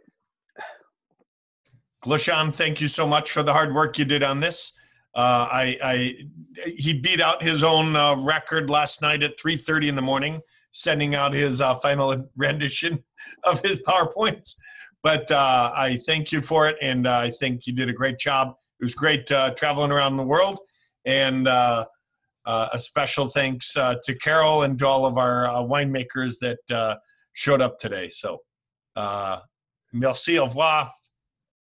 Glushan, thank you so much for the hard work you did on this. He beat out his own record last night at 3:30 in the morning, sending out his final rendition of his PowerPoints. But I thank you for it, and I think you did a great job. It was great traveling around the world, and a special thanks to Carol and to all of our winemakers that showed up today. So, merci, au revoir.